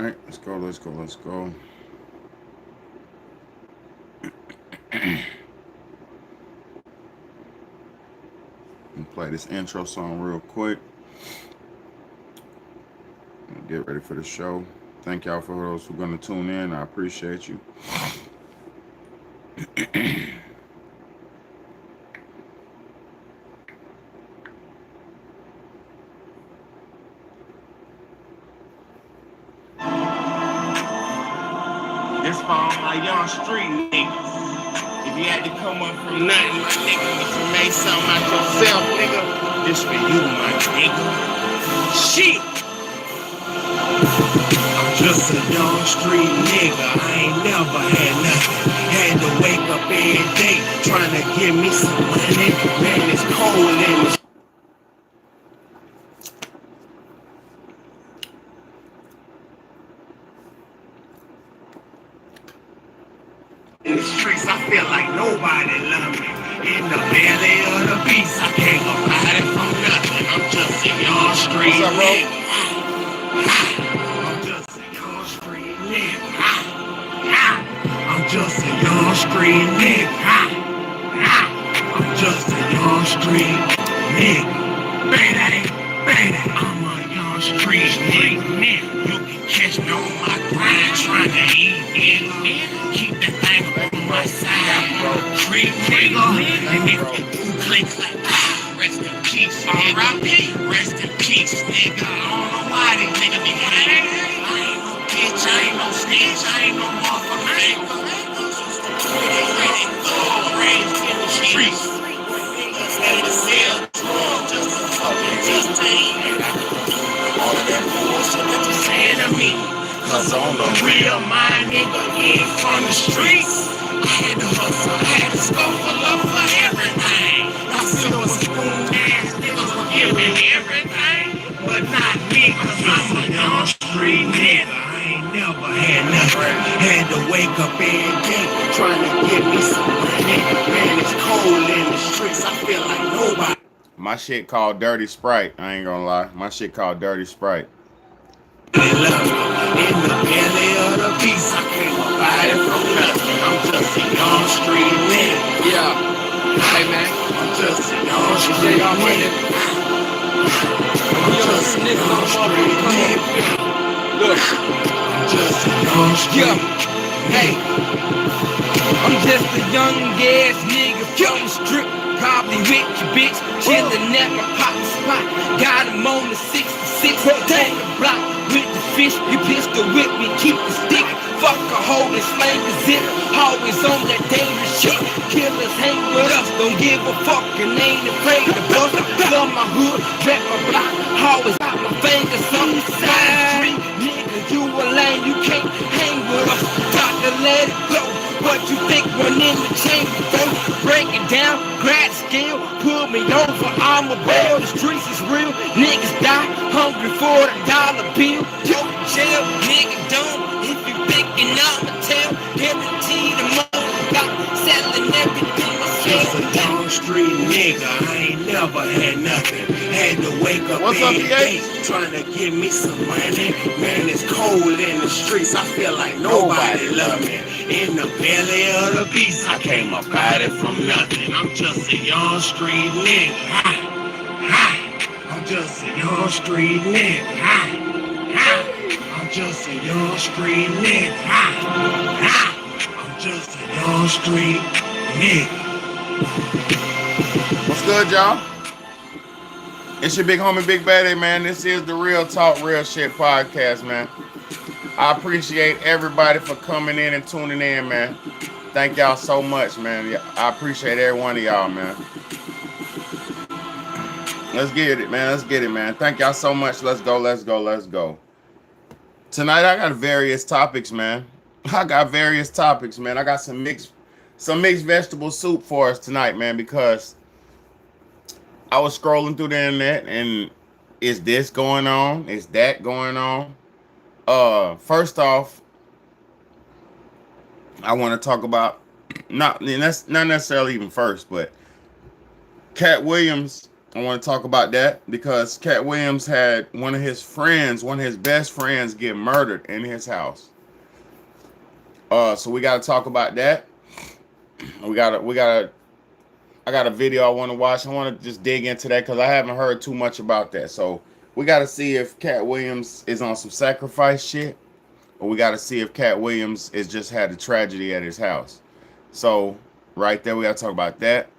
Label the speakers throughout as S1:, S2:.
S1: right, let's go. And play this intro song real quick. And get ready for the show. Thank y'all for those who are gonna tune in. I appreciate you.
S2: This for all my young street niggas. If you had to come up from nothing, my nigga, if you made something out yourself, nigga, this for you, my nigga. Shit! I'm just a young street nigga. I ain't never had nothing. Had to wake up every day trying to give me some money. Man, it's cold in the in the streets, I feel like nobody love me. In the belly of the beast, I can't go hide it from nothing. I'm just a young street nigga. I'm just a young street nigga. I'm just a young street nigga. I'm just a young street nigga. Baby, I'm a young street nigga. You can catch me on my grind trying to eat, nigga. Keep that thing on my side, bro. Street nigga. And if you do click like rest in peace, nigga. Rest in peace, nigga. I don't know why these niggas be hating. I ain't no bitch, I ain't no snitch, I ain't no motherfucker. I ain't no raised in the streets. Niggas had to sell drugs just to fucking just take all of that bullshit that you saying to me. Cause on the real, my nigga ain't from the streets. I had to hustle, I had to scuffle up for everything. I still was spoon ass niggas were giving everything, but not me, cause I'm a young street nigga. I ain't never had nothing. Had to wake up every day trying to get me some money. Man, it's cold in the streets. I feel like nobody.
S1: My shit called Dirty Sprite. I ain't gonna lie. My shit called Dirty Sprite.
S2: In the belly of the beast, I can't provide it from nothing. I'm just a young street nigga.
S3: Yeah. Hey man,
S2: I'm just a young street nigga. I'm just a young street nigga.
S3: look,
S2: I'm just a young street
S3: yeah. Hey, I'm just a young ass nigga from the strip. Probably with your bitch, chillin' at my pop spot. Got him on the 66, take the block with the fish. You pistol with me, keep the stick. Fuck a hoe and slang the zip. Always on that dangerous shit. Killers hang with us, don't give a fuck and ain't afraid to bust. Love my hood, rap my block. Always got my fingers on the side. Nigga, you a lame, you can't hang with us. Got to let it go. What you think run in the chamber, bro? Break it down, grab the scale, pull me over, I'm a bell. The streets is real, niggas die, hungry for the dollar bill. Yo, jail, nigga dumb, if you thinking I'ma tell, guarantee the money, got selling everything
S2: just a
S3: myself.
S2: young street nigga. I ain't never had nothing. Had to wake up
S1: What's up,
S2: every
S1: PA?
S2: day trying to give me some money. Man, it's cold in the streets. I feel like nobody love me. In the belly of the beast, I came up out it from nothing. I'm just a young street nigga. I'm just a young street nigga. I'm just a young street nigga. I'm just a young street nigga.
S1: What's good, y'all? It's your big homie, Big Baddie, man. This is the Real Talk, Real Shit podcast, man. I appreciate everybody for coming in and tuning in, man. Thank y'all so much, man. I appreciate every one of y'all, man. Let's get it, man. Let's get it, man. Thank y'all so much. Let's go. Tonight, I got various topics, man. I got some mixed vegetable soup for us tonight, man, because I was scrolling through the internet and is this going on? Is that going on? First off, I want to talk about not necessarily even first, but Katt Williams I want to talk about that because Katt Williams had one of his best friends, get murdered in his house. So we got to talk about that. I got a video I want to watch. I want to just dig into that because I haven't heard too much about that. So we got to see if Katt Williams is on some sacrifice shit, or we got to see if Katt Williams is just had a tragedy at his house. So right there, we got to talk about that.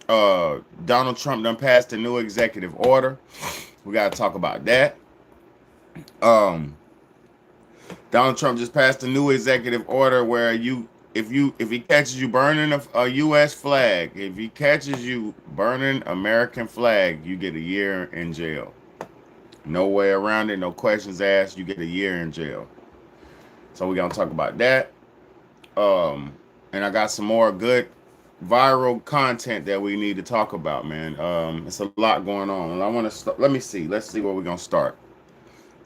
S1: Donald Trump done passed a new executive order. We got to talk about that. Donald Trump just passed a new executive order where if he catches you burning a U.S. flag, if he catches you burning American flag, you get a year in jail. No way around it. No questions asked. You get a year in jail. So we're gonna talk about that. And I got some more good viral content that we need to talk about, man. It's a lot going on. And I want to start. Let's see where we're gonna start.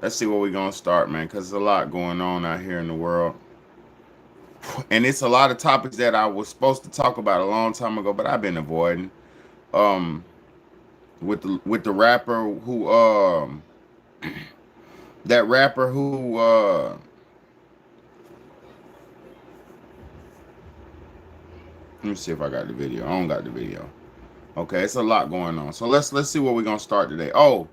S1: Let's see where we're gonna start, man, because there's a lot going on out here in the world. And it's a lot of topics that I was supposed to talk about a long time ago, but I've been avoiding. With the rapper who that rapper who let me see if I got the video. I don't got the video. Okay, it's a lot going on. So let's see where we're gonna start today. Oh,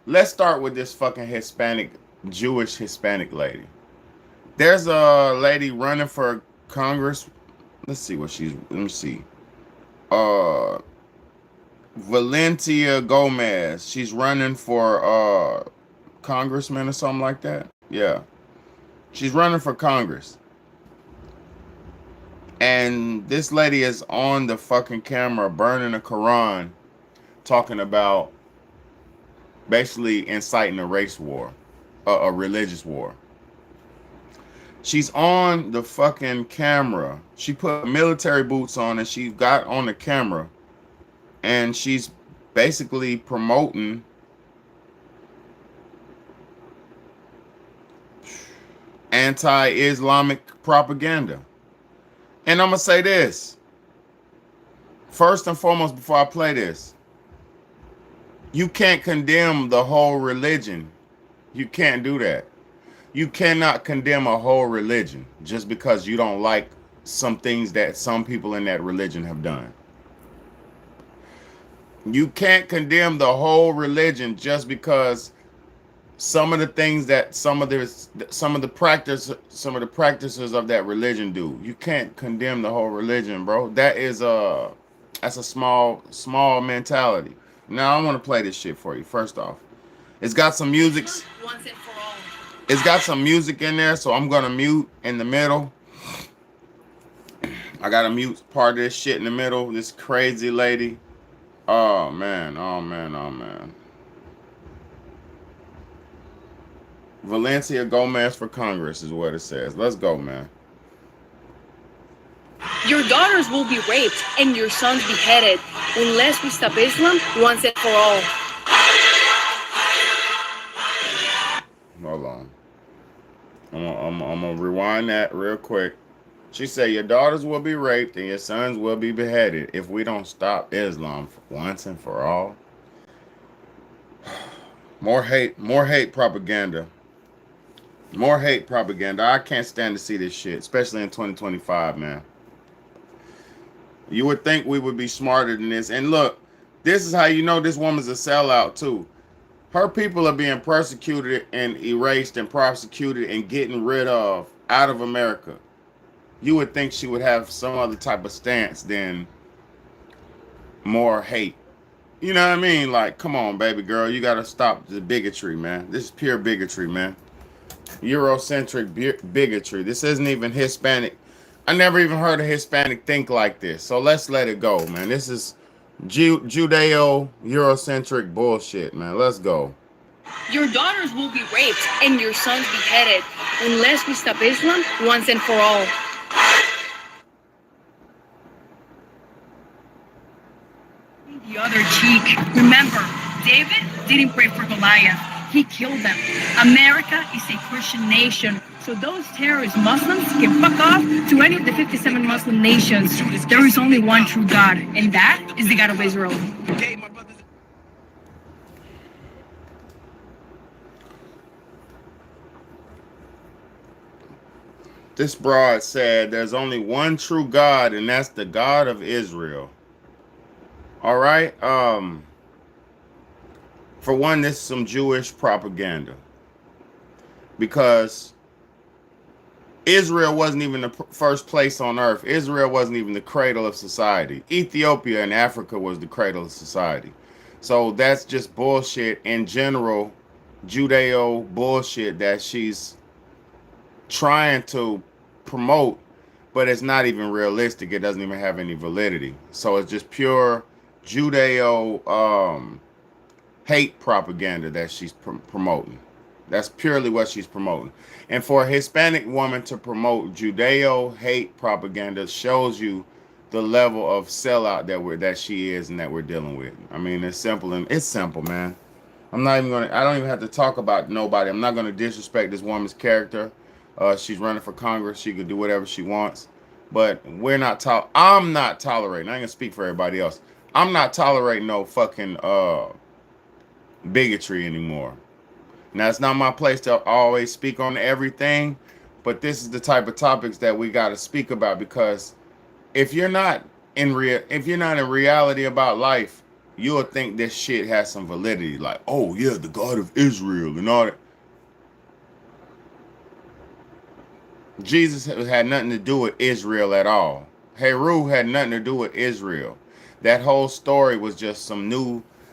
S1: let's start with this fucking Jewish Hispanic lady. There's a lady running for Congress. Let's see what let me see. Valencia Gomez. She's running for congressman or something like that. Yeah. She's running for Congress. And this lady is on the fucking camera burning a Quran, talking about basically inciting a race war, a religious war. She's on the fucking camera. She put military boots on and she got on the camera and she's basically promoting anti-Islamic propaganda. And I'm going to say this. First and foremost, before I play this, you can't condemn the whole religion. You can't do that. You cannot condemn a whole religion just because you don't like some things that some people in that religion have done. You can't condemn the whole religion just because some of the things that some of the practices of that religion do. You can't condemn the whole religion, bro. That's a small mentality. Now I want to play this shit for you. First off, it's got some music.
S4: Once and for all.
S1: It's got some music in there, so I'm gonna mute in the middle. I gotta mute part of this shit in the middle. This crazy lady. Oh man. Valencia Gomez for Congress is what it says. Let's go, man.
S4: Your daughters will be raped and your sons beheaded unless we stop Islam once and for all.
S1: Hold on. I'm gonna rewind that real quick. She said your daughters will be raped and your sons will be beheaded if we don't stop Islam once and for all. More hate propaganda. More hate propaganda. I can't stand to see this shit, especially in 2025, man. You would think we would be smarter than this. And look, this is how you know this woman's a sellout too. Her people are being persecuted and erased and prosecuted and getting rid of out of America. You would think she would have some other type of stance than more hate. You know what I mean? Like, come on, baby girl. You got to stop the bigotry, man. This is pure bigotry, man. Eurocentric bigotry. This isn't even Hispanic. I never even heard a Hispanic think like this. So let's let it go, man. This is Judeo-Eurocentric bullshit, man. Let's go.
S4: Your daughters will be raped and your sons beheaded unless we stop Islam once and for all. The other cheek. Remember, David didn't pray for Goliath. He killed them. America is a Christian nation, so those terrorist Muslims can fuck off to any of the 57 Muslim nations. There is only one true God, and that is the God of Israel.
S1: This broad said there's only one true God, and that's the God of Israel. All right. For one, this is some Jewish propaganda because Israel wasn't even the first place on earth. Israel wasn't even the cradle of society. Ethiopia and Africa was the cradle of society. So that's just bullshit in general, Judeo bullshit that she's trying to promote, but it's not even realistic. It doesn't even have any validity. So it's just pure Judeo hate propaganda that she's promoting. That's purely what she's promoting. And for a Hispanic woman to promote Judeo hate propaganda shows you the level of sellout that she is and that we're dealing with. I mean, it's simple, man. I don't even have to talk about nobody. I'm not gonna disrespect this woman's character. She's running for Congress. She could do whatever she wants. But I'm not tolerating. I ain't gonna speak for everybody else. I'm not tolerating no fucking bigotry anymore. Now, it's not my place to always speak on everything, but this is the type of topics that we got to speak about, because if you're not in reality about life, you'll think this shit has some validity. Like, oh yeah, the God of Israel and all that. Jesus had nothing to do with Israel at all. Heru had nothing to do with Israel. That whole story was just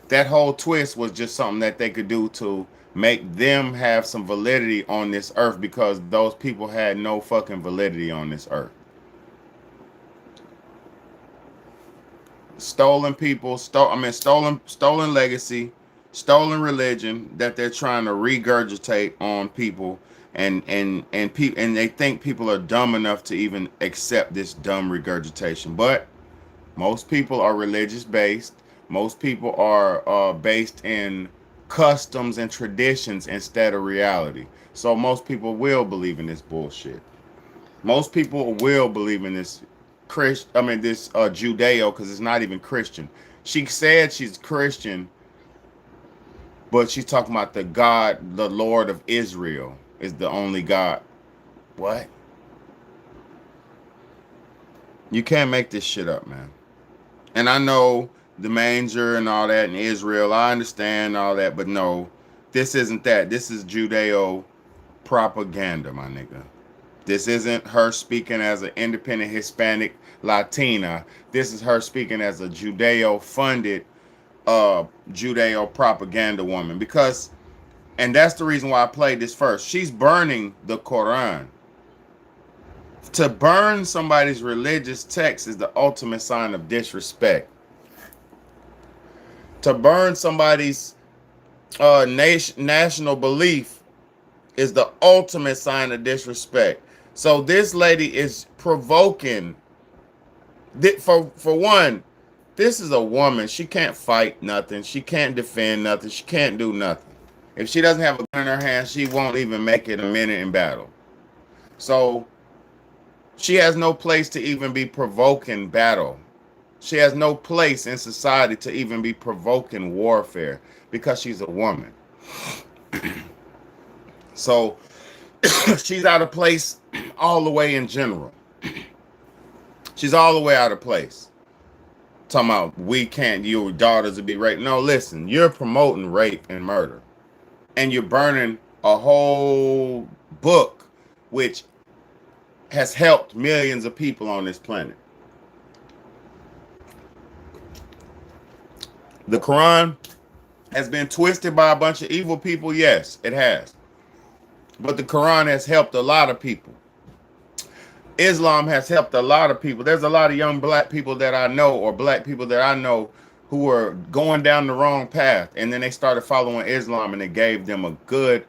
S1: that whole twist was just something that they could do to make them have some validity on this earth, because those people had no fucking validity on this earth. Stolen people, stolen legacy, stolen religion that they're trying to regurgitate on people, and they think people are dumb enough to even accept this dumb regurgitation. But most people are religious based. Most people are based in customs and traditions instead of reality. So most people will believe in this bullshit. Most people will believe in this Judeo, because it's not even Christian. She said she's Christian, but she's talking about the God, the Lord of Israel is the only God. What? You can't make this shit up, man. And I know the manger and all that in Israel, I understand all that, but no, this isn't that. This is Judeo propaganda, my nigga. This isn't her speaking as an independent Hispanic Latina. This is her speaking as a Judeo-funded Judeo propaganda woman. And that's the reason why I played this first. She's burning the Quran. To burn somebody's religious text is the ultimate sign of disrespect. To burn somebody's national belief is the ultimate sign of disrespect. So this lady is provoking. For one, this is a woman. She can't fight nothing. She can't defend nothing. She can't do nothing. If she doesn't have a gun in her hand, she won't even make it a minute in battle. So she has no place to even be provoking battle. She has no place in society to even be provoking warfare, because she's a woman. So she's out of place all the way in general. She's all the way out of place. Talking about your daughters would be raped. No, listen, you're promoting rape and murder. And you're burning a whole book which has helped millions of people on this planet. The Quran has been twisted by a bunch of evil people. Yes, it has. But the Quran has helped a lot of people. Islam has helped a lot of people. There's a lot of young black people that I know, or black people that I know, who were going down the wrong path, and then they started following Islam, and it gave them a good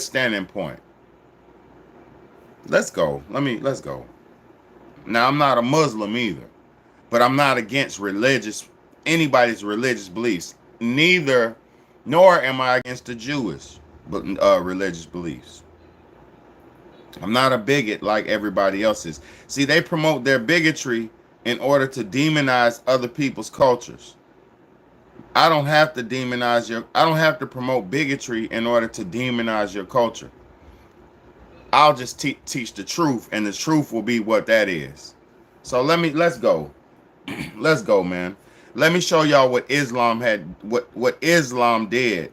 S1: standing point. Let's go. Let's go. Now, I'm not a Muslim either, but I'm not against anybody's religious beliefs. Nor am I against the Jewish religious beliefs. I'm not a bigot like everybody else is. See, they promote their bigotry in order to demonize other people's cultures. I don't have to promote bigotry in order to demonize your culture. I'll just teach the truth, and the truth will be what that is. So let's go. Let's go, man. Let me show y'all what Islam had, what Islam did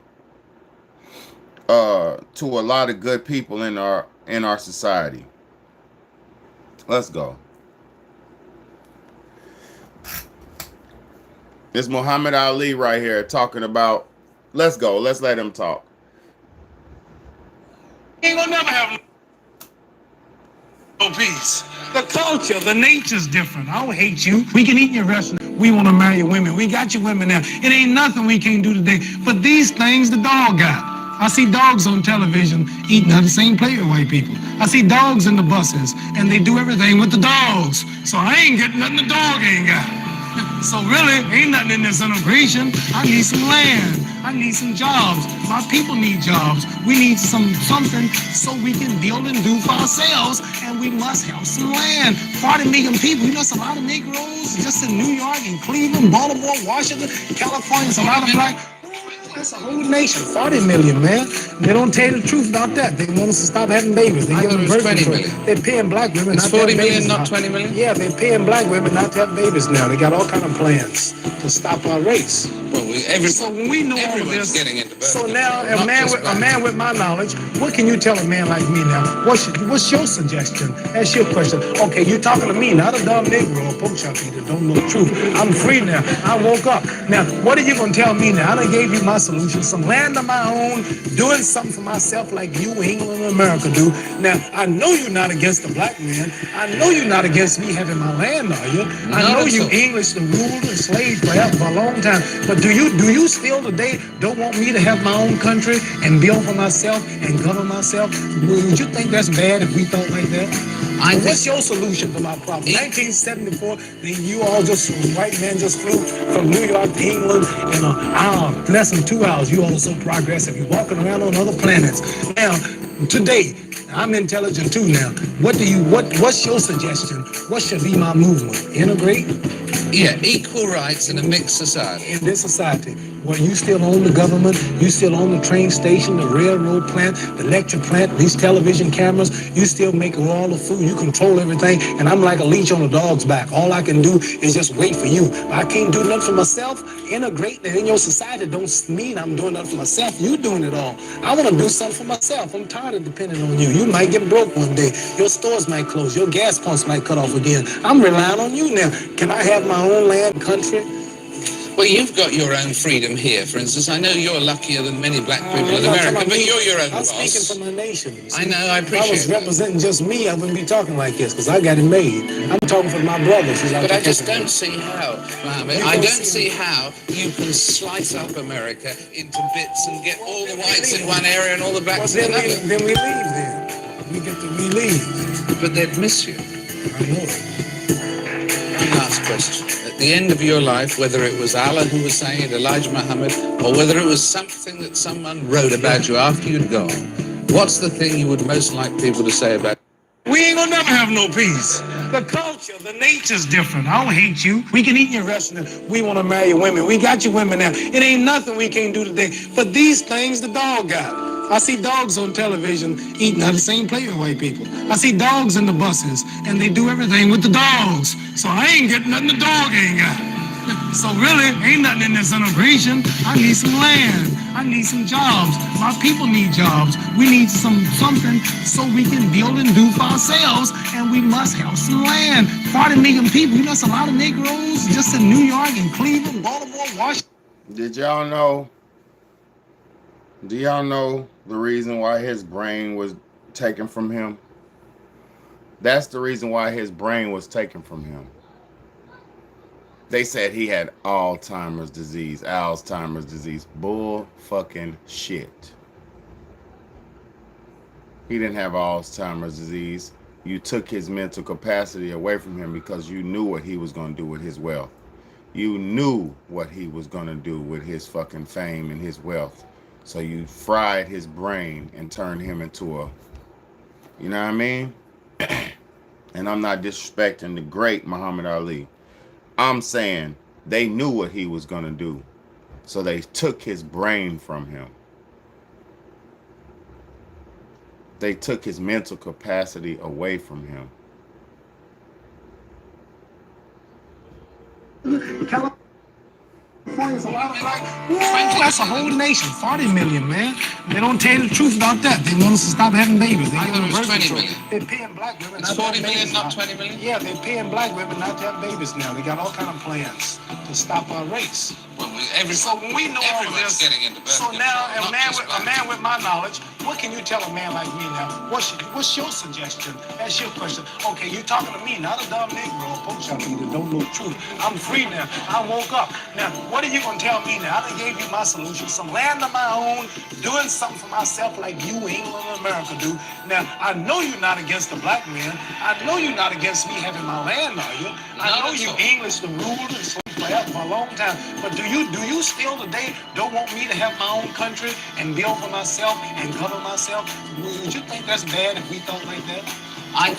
S1: to a lot of good people in our society. Let's go. It's Muhammad Ali right here talking about. Let's go. Let's let him talk.
S2: Ain't gonna never have no peace. The culture, the nature's different. I don't hate you. We can eat your restaurant. We want to marry women. We got you women now. It ain't nothing we can't do today. But these things the dog got. I see dogs on television eating out of the same plate with white people. I see dogs in the buses, and they do everything with the dogs. So I ain't getting nothing the dog ain't got. So really, ain't nothing in this integration. I need some land. I need some jobs. My people need jobs. We need something so we can build and do for ourselves, and we must have some land. 40 million people. You know, it's a lot of Negroes just in New York and Cleveland, Baltimore, Washington, California. It's a lot of black. That's a whole nation, 40 million, man. They don't tell you the truth about that. They want us to stop having babies. They give them birth
S5: 20
S2: control.
S5: million.
S2: They're paying black women
S5: It's
S2: not to have
S5: 40 million,
S2: babies
S5: not
S2: now.
S5: 20 million?
S2: Yeah, they're paying black women not to have babies now. They got all kind of plans to stop our race.
S5: Well,
S2: So when we know all of
S5: everyone's
S2: this,
S5: getting into birth
S2: so
S5: control,
S2: now
S5: not just
S2: a
S5: blacks.
S2: man with my knowledge, what can you tell a man like me now? What's your suggestion? That's your question. Okay, you're talking to me, not a dumb Negro or pork chop eater that don't know the truth. I'm free now. I woke up. Now, what are you gonna tell me now? I done gave you my solution, some land of my own, doing something for myself like you, England, and America do. Now, I know you're not against the black man. I know you're not against me having my land, are you? I know you English and ruled and slaved forever for a long time. But do you still today don't want me to have my own country and build for myself and govern myself? Would you think that's bad if we thought like that? What's your solution to my problem? 1974, then you all just, white man just flew from New York to England in an hour, less than 2 hours. You all so progressive. You're walking around on other planets. Now, today, I'm intelligent too now. What's your suggestion? What should be my movement? Integrate?
S5: Yeah, equal rights in a mixed society.
S2: In this society, where you still own the government, you still own the train station, the railroad plant, the electric plant, these television cameras, you still make all the food, you control everything, and I'm like a leech on a dog's back. All I can do is just wait for you. I can't do nothing for myself. Integrating in your society don't mean I'm doing nothing for myself. You doing it all. I want to do something for myself. I'm tired of depending on you. You might get broke one day. Your stores might close. Your gas pumps might cut off again. I'm relying on you now. Can I have my own land, country?
S5: Well, you've got your own freedom here, for instance. I know you're luckier than many black people in America, but you're your own
S2: I'm
S5: boss.
S2: speaking for my nation.
S5: I know, I
S2: If I was
S5: appreciate that.
S2: representing just me, I wouldn't be talking like this, because I got it made. I'm talking for my brothers.
S5: But I just don't see how, Mohammed, I don't see how you can slice up America into bits and get all the whites in one area and all the blacks in another.
S2: Then we leave then. We get to leave.
S5: But they'd miss you.
S2: I know it.
S5: Last question. At the end of your life, whether it was Allah who was saying it, Elijah Muhammad, or whether it was something that someone wrote about you after you'd gone, what's the thing you would most like people to say about you?
S2: We ain't gonna never have no peace. The culture, the nature's different. I don't hate you. We can eat in your restaurant. We want to marry women. We got you women now. It ain't nothing we can't do today. But these things the dog got. I see dogs on television eating out of the same plate with white people. I see dogs in the buses, and they do everything with the dogs. So I ain't getting nothing the dog ain't got. So really, ain't nothing in this integration. I need some land. I need some jobs. My people need jobs. We need something so we can build and do for ourselves, and we must have some land. 40 million people. You know, it's a lot of Negroes just in New York and Cleveland, Baltimore, Washington.
S1: Did y'all know? Do y'all know the reason why his brain was taken from him? That's the reason why his brain was taken from him. They said he had Alzheimer's disease. Bull fucking shit. He didn't have Alzheimer's disease. You took his mental capacity away from him because you knew what he was going to do with his wealth. You knew what he was going to do with his fucking fame and his wealth. So you fried his brain and turned him into a, you know what I mean? And I'm not disrespecting the great Muhammad Ali. I'm saying they knew what he was going to do. So they took his brain from him. They took his mental capacity away from him.
S6: California's a lot of black. Whoa, that's a whole nation. 40 million, man. They don't tell you the truth about that. They want us to stop having babies. They
S5: I thought it was
S6: birth
S5: 20
S6: control.
S5: million.
S6: They're paying black women
S5: It's
S6: not to
S5: 40
S6: have
S5: million,
S6: babies
S5: not
S6: now.
S5: 20 million?
S6: Yeah, they're paying black women not to have babies now. They got all kind of plans to stop our race.
S5: Well,
S6: So when we know all
S5: everyone's
S6: this,
S5: getting into birth
S6: so now
S5: control,
S6: a
S5: not
S6: man,
S5: just
S6: with my knowledge, what can you tell a man like me now? What's your suggestion? That's your question. Okay, you're talking to me, not a dumb Negro, a pork chop eater, don't know the truth. I'm free now. I woke up. Now, what are you gonna tell me now? I done gave you my solution, some land of my own, doing something for myself like you, England, and America do. Now, I know you're not against the black man. I know you're not against me having my land, are you? I know you English the ruled and slave forever for a long time. But do you still today don't want me to have my own country and build for myself and govern myself? Would you think that's bad if we thought like that?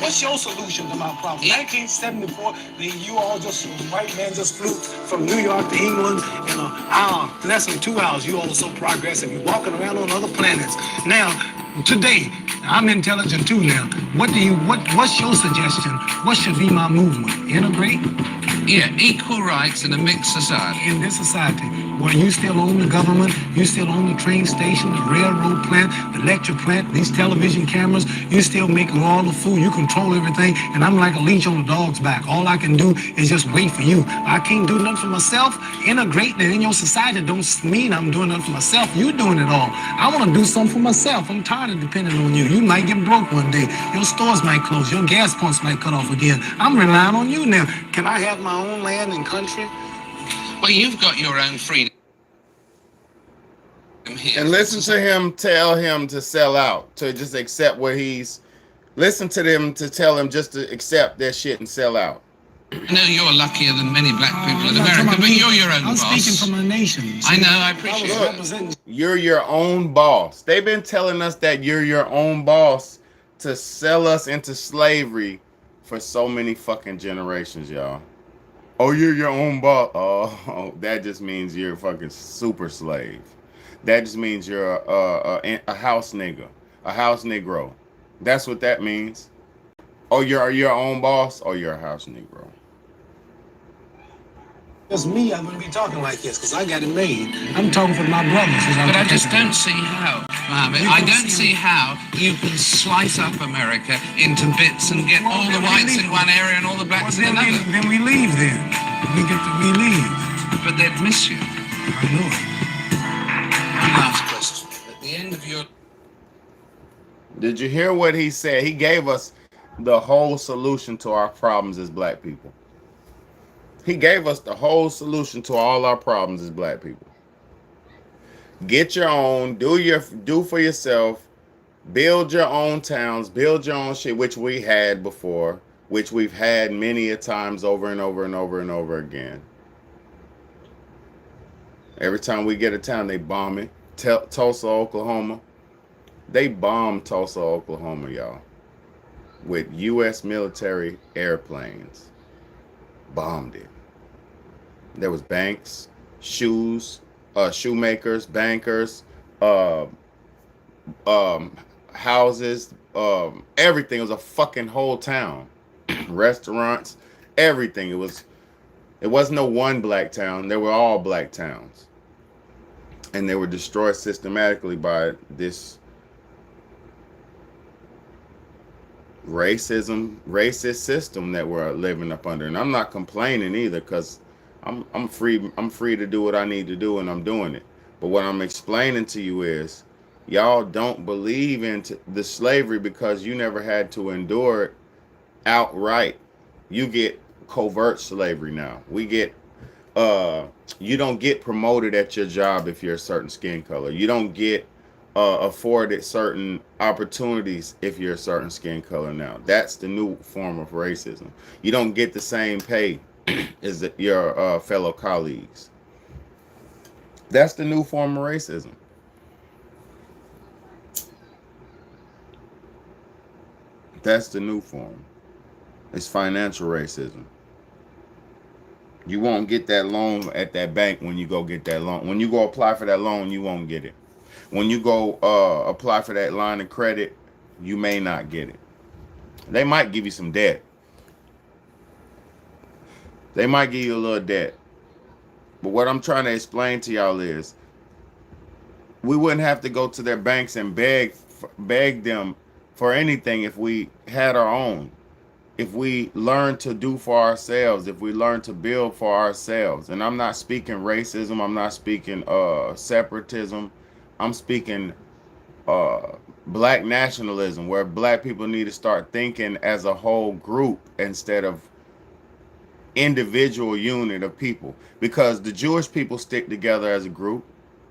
S6: What's your solution to my problem? 1974, you all just, white man just flew from New York to England in an hour, less than 2 hours. You all are so progressive. You're walking around on other planets. Now, today, I'm intelligent too now. What's your suggestion? What should be my movement? Integrate?
S5: Yeah, equal rights in a mixed society.
S6: In this society, where you still own the government, you still own the train station, the railroad plant, the electric plant, these television cameras, you still make all the food, you control everything, and I'm like a leech on a dog's back. All I can do is just wait for you. I can't do nothing for myself. Integrating in your society don't mean I'm doing nothing for myself. You're doing it all. I want to do something for myself. I'm tired of depending on you. You might get broke one day. Your stores might close. Your gas pumps might cut off again. I'm relying on you now. Can I have my own land and country?
S5: Well, you've got your own freedom here.
S1: And listen to him tell him to sell out, to just accept where he's. Listen to them to tell him just to accept their shit and sell out.
S5: I know you're luckier than many black people in America, but you're your own boss.
S6: I'm speaking from a nation.
S5: I know, I appreciate it.
S6: Representing.
S1: You're your own boss. They've been telling us that you're your own boss to sell us into slavery for so many fucking generations, y'all. Oh, you're your own boss. Oh, that just means you're a fucking super slave. That just means you're a house nigga, a house negro. That's what that means. Oh, you're your own boss. Oh, you're a house negro.
S6: It's me, I wouldn't be talking like this because I got it made. I'm talking for my brothers.
S5: But I just don't see how, Mohammed. I don't see how you can slice up America into bits and get all the whites in one area and all the blacks in another.
S6: Then we leave then. We leave.
S5: But they'd miss you.
S6: I know it.
S5: One last question. At the end of your...
S1: Did you hear what he said? He gave us the whole solution to our problems as black people. He gave us the whole solution to all our problems as black people. Get your own, do for yourself, build your own towns, build your own shit, which we had before, which we've had many a times over and over and over and over again. Every time we get a town, they bomb it. Tulsa, Oklahoma. They bombed Tulsa, Oklahoma, y'all, with U.S. military airplanes. Bombed it. There was banks, shoemakers, bankers, houses, everything. It was a fucking whole town. Restaurants, everything. It wasn't no one black town. They were all black towns. And they were destroyed systematically by this racist system that we're living up under. And I'm not complaining either, because I'm free to do what I need to do, and I'm doing it. But what I'm explaining to you is, y'all don't believe in the slavery because you never had to endure it outright. You get covert slavery now. We get you don't get promoted at your job if you're a certain skin color. You don't get afforded certain opportunities if you're a certain skin color now. That's the new form of racism. You don't get the same pay as your fellow colleagues. That's the new form of racism. That's the new form. It's financial racism. You won't get that loan at that bank when you go get that loan. When you go apply for that loan, you won't get it. When you go apply for that line of credit You may not get it. They might give you some debt. They might give you a little debt. But what I'm trying to explain to y'all is we wouldn't have to go to their banks and beg them for anything if we had our own. If we learn to do for ourselves, if we learn to build for ourselves. And I'm not speaking racism, I'm not speaking separatism, I'm speaking black nationalism, where black people need to start thinking as a whole group instead of individual unit of people. Because the Jewish people stick together as a group,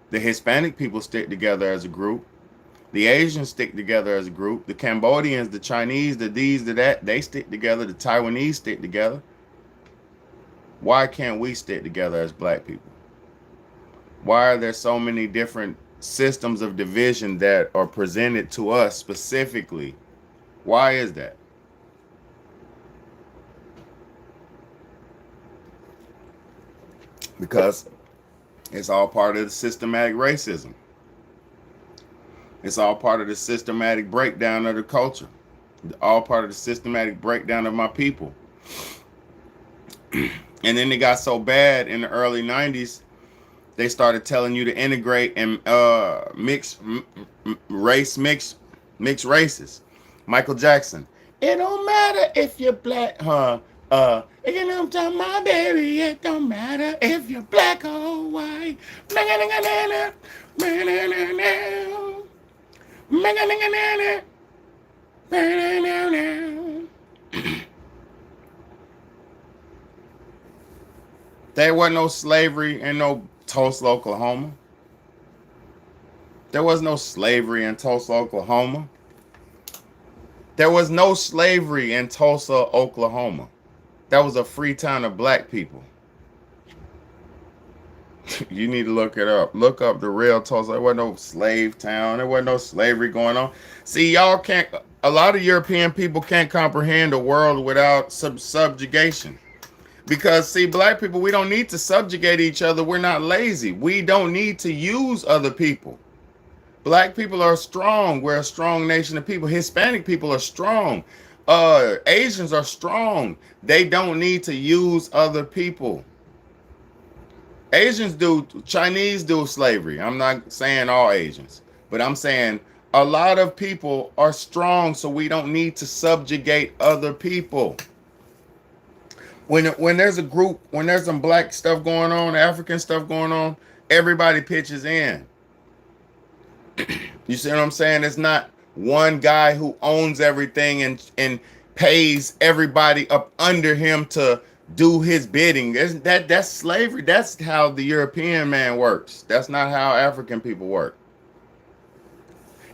S1: the Hispanic people stick together as a group, the Asians stick together as a group. The Cambodians, the Chinese, the these, the that, they stick together. The Taiwanese stick together. Why can't we stick together as black people? Why are there so many different systems of division that are presented to us specifically? Why is that? Because it's all part of the systematic racism. It's all part of the systematic breakdown of the culture. All part of the systematic breakdown of my people. And then it got so bad in the early 90s, they started telling you to integrate and mix races. Michael Jackson. It don't matter if you're black, you know I'm talking my baby. It don't matter if you're black or white. There wasn't no slavery in no Tulsa, Oklahoma. There was no slavery in Tulsa, Oklahoma. There was no slavery in Tulsa, Oklahoma. That was a free town of black people. You need to look it up. Look up the real Tulsa. There wasn't no slave town. There wasn't no slavery going on. See, y'all can't, a lot of European people can't comprehend a world without subjugation. Because, see, black people, we don't need to subjugate each other. We're not lazy. We don't need to use other people. Black people are strong. We're a strong nation of people. Hispanic people are strong. Asians are strong. They don't need to use other people. Asians do, Chinese do slavery. I'm not saying all Asians, but I'm saying a lot of people are strong, so we don't need to subjugate other people. When there's a group, when there's some black stuff going on, African stuff going on, everybody pitches in. You see what I'm saying? It's not one guy who owns everything and pays everybody up under him to do his bidding. That's slavery. That's how the European man works. That's not how African people work.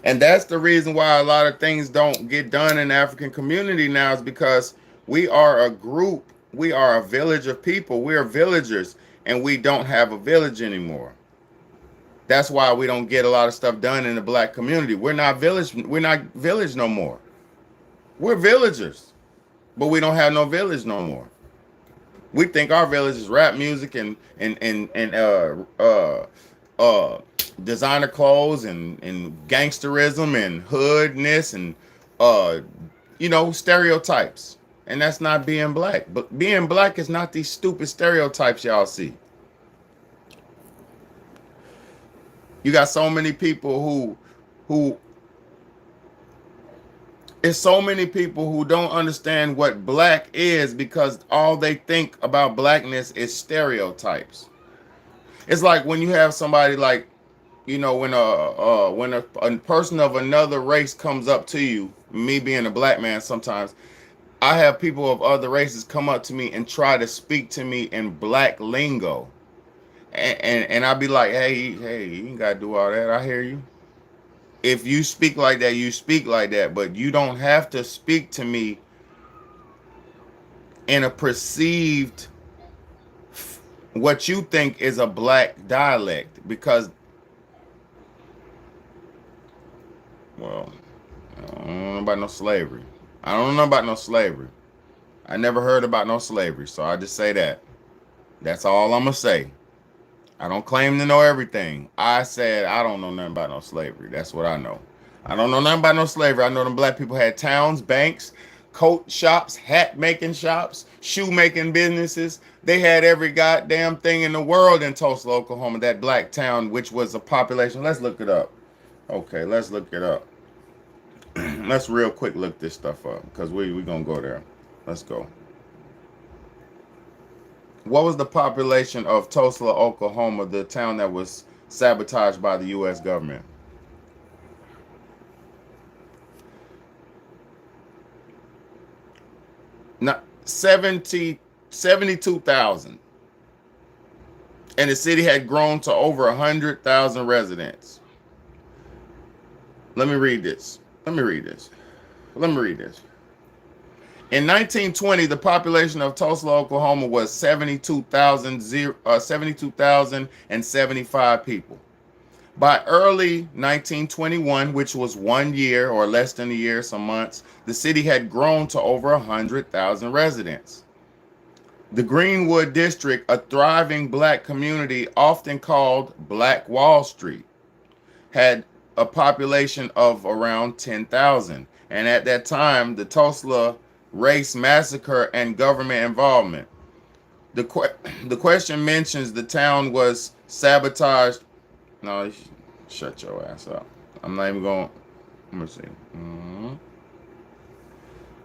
S1: And that's the reason why a lot of things don't get done in the African community now, is because we are a group. We are a village of people. We are villagers, and we don't have a village anymore. That's why we don't get a lot of stuff done in the black community. We're not village no more. We're villagers, but we don't have no village no more. We think our village is rap music and designer clothes and gangsterism and hoodness and stereotypes. And that's not being black. But being black is not these stupid stereotypes y'all see. You got so many people who it's so many people who don't understand what black is, because all they think about blackness is stereotypes. It's like when you have somebody like, when a person of another race comes up to you, me being a black man, sometimes I have people of other races come up to me and try to speak to me in black lingo. And I'll be like, hey, you ain't got to do all that. I hear you. If you speak like that, you speak like that. But you don't have to speak to me in a perceived, what you think is a black dialect. Because, well, I don't know about no slavery. I don't know about no slavery. I never heard about no slavery. So I just say that. That's all I'm going to say. I don't claim to know everything. I said I don't know nothing about no slavery. That's what I know. I don't know nothing about no slavery. I know them black people had towns, banks, coat shops, hat making shops, shoe making businesses. They had every goddamn thing in the world in Tulsa, Oklahoma, that black town, which was a population. Let's look it up. Okay, let's look it up. Let's real quick look this stuff up because we gonna go there. Let's go. What was the population of Tulsa, Oklahoma, the town that was sabotaged by the U.S. government? Not 72,000. And the city had grown to over 100,000 residents. Let me read this. In 1920, the population of Tulsa, Oklahoma was 72,075 people. By early 1921, which was 1 year or less than a year, some months, the city had grown to over 100,000 residents. The Greenwood District, a thriving black community often called Black Wall Street, had a population of around 10,000. And at that time, the Tulsa race massacre and government involvement. The question mentions the town was sabotaged. No, shut your ass up. I'm not even going. Let me see.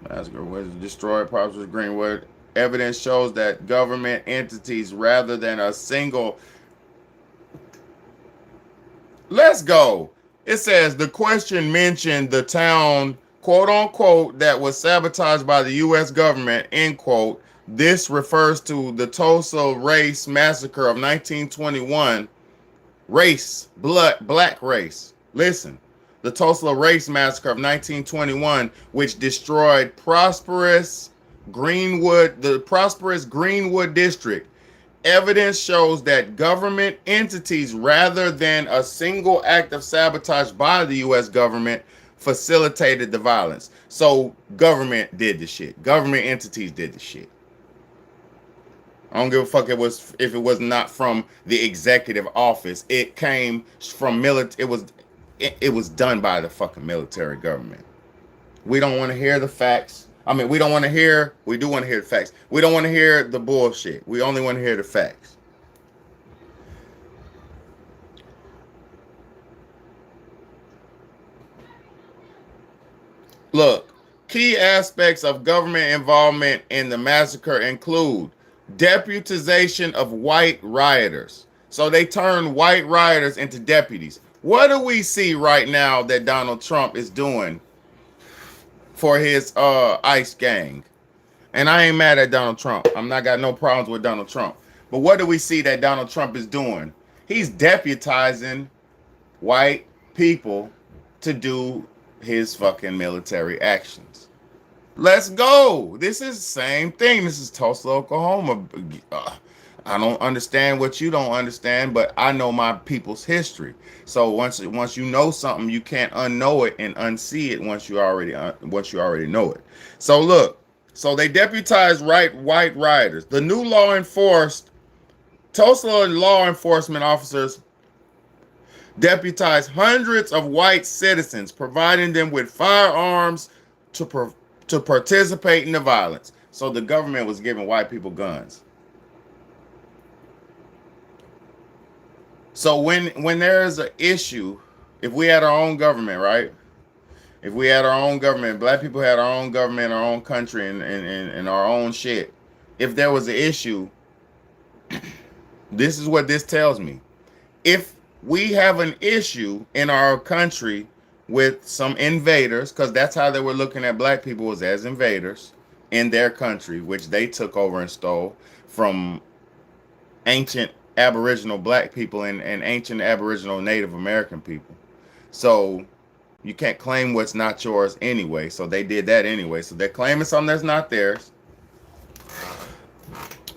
S1: Massacre was destroyed. Property Greenwood. Evidence shows that government entities, rather than a single. Let's go. It says the question mentioned the town, quote unquote, that was sabotaged by the U.S. government, end quote. This refers to the Tulsa race massacre of 1921. Race, blood, black race. Listen, the Tulsa race massacre of 1921, which destroyed the prosperous Greenwood district. Evidence shows that government entities, rather than a single act of sabotage by the U.S. government, facilitated the violence. So government did the shit. Government entities did the shit. I don't give a fuck if it was not from the executive office. It came from military. It was done by the fucking military government. We don't want to hear the facts. I mean, we do want to hear the facts. We don't want to hear the bullshit. We only want to hear the facts. Look, key aspects of government involvement in the massacre include deputization of white rioters. So they turned white rioters into deputies. What do we see right now that Donald Trump is doing for his ICE gang? And I ain't mad at Donald Trump. I'm not got no problems with Donald Trump. But what do we see that Donald Trump is doing? He's deputizing white people to do his fucking military actions. Let's go. This is the same thing. This is Tulsa, Oklahoma. I don't understand what you don't understand, but I know my people's history. So once you know something, you can't unknow it and unsee it once you already know it. So look, so they deputized white rioters. The new Tulsa law enforcement officers deputized hundreds of white citizens, providing them with firearms to participate in the violence. So the government was giving white people guns. So when there is an issue, if we had our own government, right? If we had our own government, black people had our own government, our own country, and our own shit. If there was an issue, this is what this tells me. If we have an issue in our country with some invaders, because that's how they were looking at black people, was as invaders in their country, which they took over and stole from ancient Aboriginal black people and ancient Aboriginal Native American people. So you can't claim what's not yours anyway. So they did that anyway. So they're claiming something that's not theirs,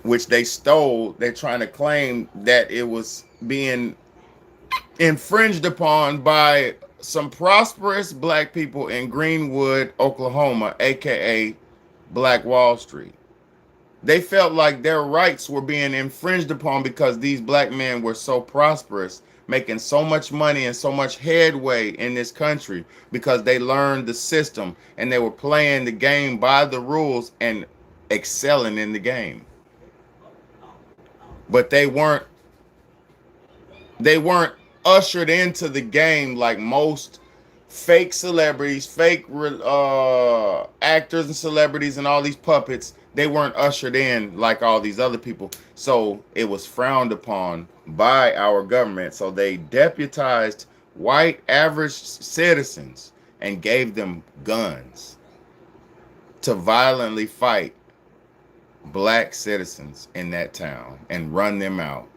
S1: which they stole. They're trying to claim that it was being infringed upon by some prosperous black people in Greenwood, Oklahoma, aka Black Wall Street. They felt like their rights were being infringed upon because these black men were so prosperous making so much money and so much headway in this country because they learned the system and they were playing the game by the rules and excelling in the game. But they weren't ushered into the game like most fake celebrities, fake actors and celebrities and all these puppets. They weren't ushered in like all these other people. So it was frowned upon by our government. So they deputized white average citizens and gave them guns to violently fight black citizens in that town and run them out.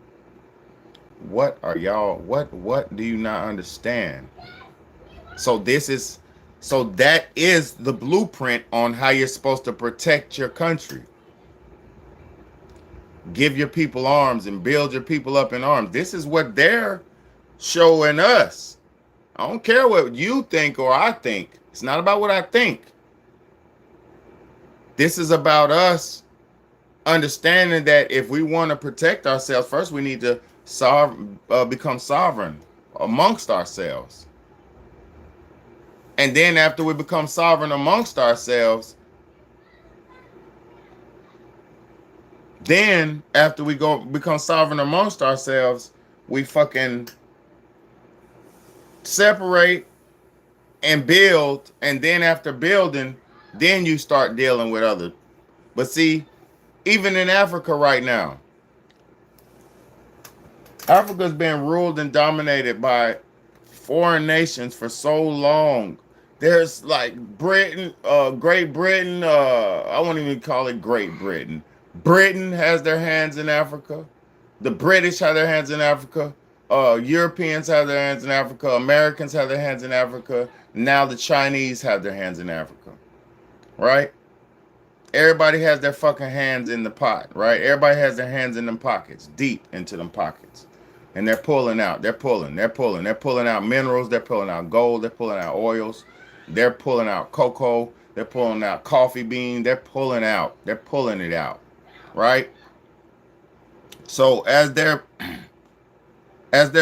S1: What are y'all, what do you not understand? So that is the blueprint on how you're supposed to protect your country. Give your people arms and build your people up in arms. This is what they're showing us. I don't care what you think or I think. It's not about what I think. This is about us understanding that if we want to protect ourselves, first we need to become sovereign amongst ourselves. And then after we become sovereign amongst ourselves, then after we become sovereign amongst ourselves, we fucking separate and build. And then after building, then you start dealing with others. But see, even in Africa right now, Africa's been ruled and dominated by foreign nations for so long. There's like Britain, Great Britain, I won't even call it Great Britain. Britain has their hands in Africa. The British have their hands in Africa. Europeans have their hands in Africa. Americans have their hands in Africa. Now the Chinese have their hands in Africa. Right? Everybody has their fucking hands in the pot, right? Everybody has their hands in them pockets, deep into them pockets. And they're pulling out. They're pulling out minerals. They're pulling out gold. They're pulling out oils. They're pulling out cocoa. They're pulling out coffee bean. They're pulling it out, right? So as they're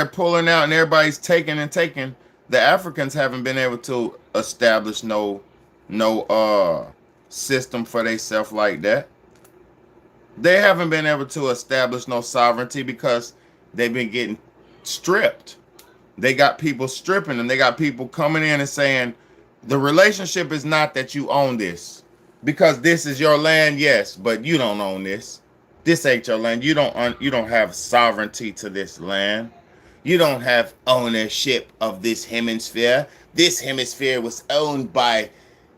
S1: pulling out and everybody's taking, the Africans haven't been able to establish no system for themselves like that. They haven't been able to establish no sovereignty because they've been getting stripped. They got people stripping them. They got people coming in and saying, the relationship is not that you own this because this is your land, yes, but you don't own this. This ain't your land. You don't have sovereignty to this land. You don't have ownership of this hemisphere. This hemisphere was owned by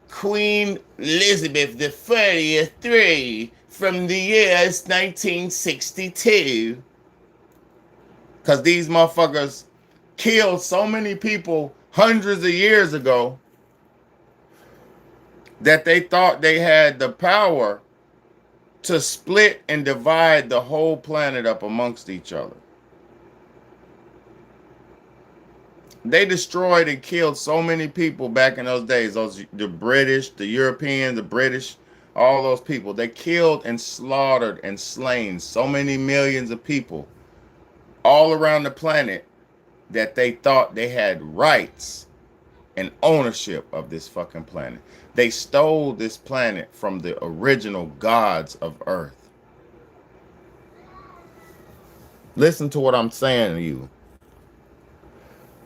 S1: Queen Elizabeth III from the years 1962. Because these motherfuckers killed so many people hundreds of years ago that they thought they had the power to split and divide the whole planet up amongst each other. They destroyed and killed so many people back in those days. The British, the Europeans, the British, all those people. They killed and slaughtered and slain so many millions of people all around the planet that they thought they had rights and ownership of this fucking planet. They stole this planet from the original gods of Earth. Listen to what I'm saying to you.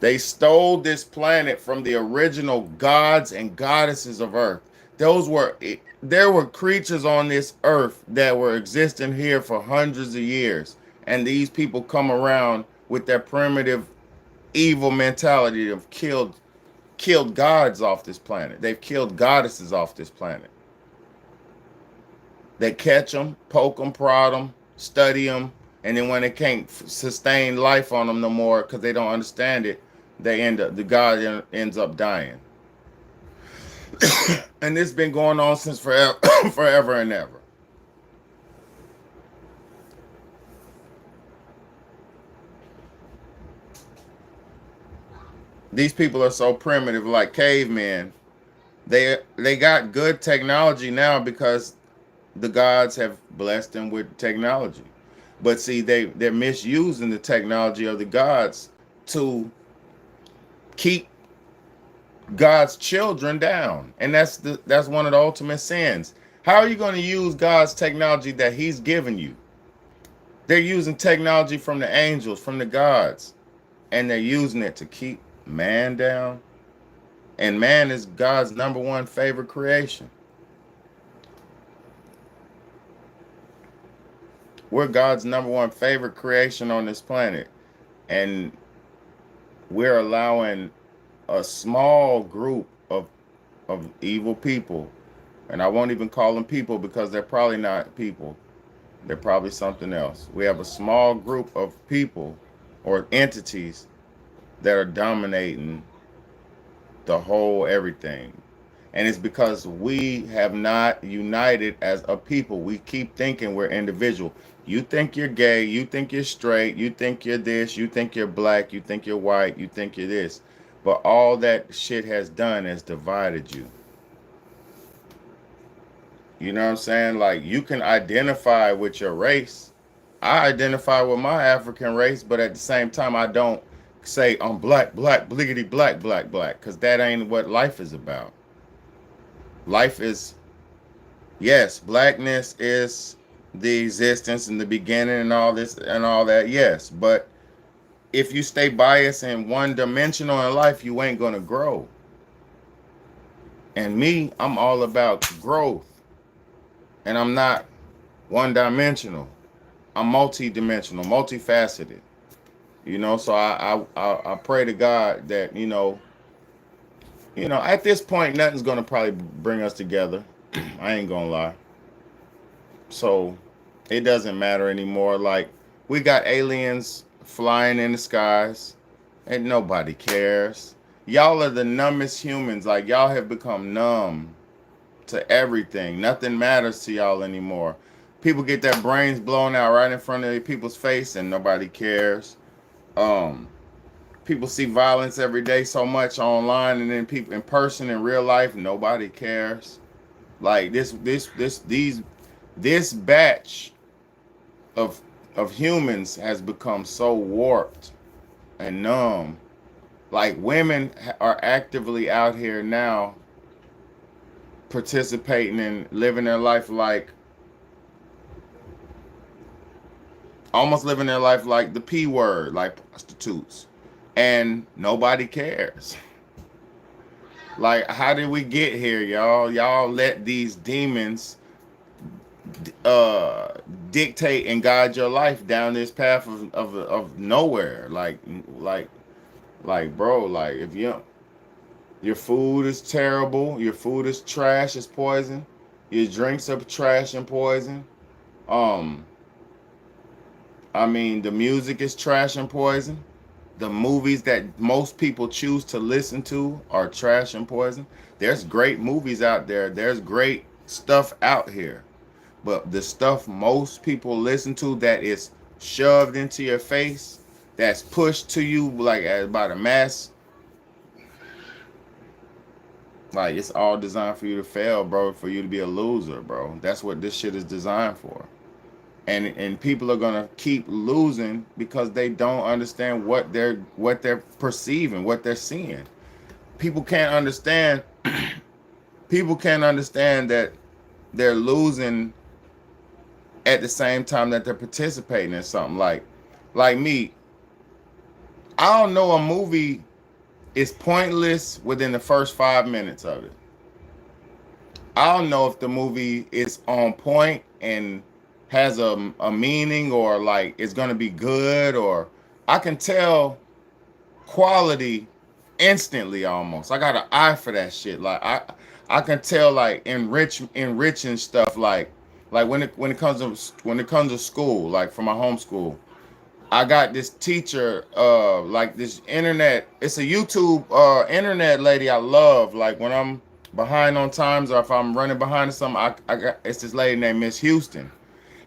S1: They stole this planet from the original gods and goddesses of Earth. There were creatures on this earth that were existing here for hundreds of years. And these people come around with their primitive evil mentality of killed gods off this planet. They've killed goddesses off this planet. They catch them, poke them, prod them, study them, and then when they can't sustain life on them no more because they don't understand it, the god ends up dying. And this has been going on since forever and ever. These people are so primitive, like cavemen. They got good technology now because the gods have blessed them with technology. But see, they're misusing the technology of the gods to keep God's children down. And that's one of the ultimate sins. How are you going to use God's technology that he's given you? They're using technology from the angels, from the gods, and they're using it to keep man down. And man is God's number one favorite creation. We're God's number one favorite creation on this planet. And we're allowing a small group of evil people, and I won't even call them people because they're probably not people. They're probably something else. We have a small group of people or entities that are dominating the whole everything. And it's because we have not united as a people. We keep thinking we're individual. You think you're gay, you think you're straight, you think you're this, you think you're black, you think you're white, you think you're this. But all that shit has done is divided you. You know what I'm saying? Like, you can identify with your race. I identify with my African race, but at the same time, I don't say I'm black, bliggity, black, because that ain't what life is about. Life is, yes, blackness is the existence and the beginning and all this and all that, yes. But if you stay biased and one dimensional in life, you ain't gonna grow. And me, I'm all about growth. And I'm not one dimensional. I'm multi-dimensional, multifaceted. You know, so I pray to God that, you know, at this point, nothing's gonna probably bring us together. I ain't gonna lie. So it doesn't matter anymore. Like, we got aliens flying in the skies and nobody cares. Y'all are the numbest humans. Like, y'all have become numb to everything. Nothing matters to y'all anymore. People get their brains blown out right in front of people's face and nobody cares. People see violence every day so much online, and then people in person in real life, nobody cares. Like, this batch of humans has become so warped and numb. Like, women are actively out here now participating and living their life like, almost living their life like the P word, like prostitutes, and nobody cares. Like, how did we get here, y'all? Y'all let these demons dictate and guide your life down this path of nowhere. Like, bro, like, if your food is terrible, your food is trash, it's poison, your drinks are trash and poison. I mean, the music is trash and poison. The movies that most people choose to listen to are trash and poison. There's great movies out there. There's great stuff out here. But the stuff most people listen to that is shoved into your face, that's pushed to you like by the mass, like, it's all designed for you to fail, bro, for you to be a loser, bro. That's what this shit is designed for. And people are gonna keep losing because they don't understand what they're perceiving, what they're seeing. People can't understand. People can't understand that they're losing at the same time that they're participating in something. Like me, I don't know, a movie is pointless within the first 5 minutes of it. I don't know if the movie is on point and has a meaning, or like it's gonna be good, or I can tell quality instantly almost. I got an eye for that shit. Like, I can tell, like, enriching stuff, like when it comes to school, like for my homeschool. I got this teacher, like this internet, it's a YouTube internet lady I love. Like, when I'm behind on times, or if I'm running behind or something, it's this lady named Miss Houston.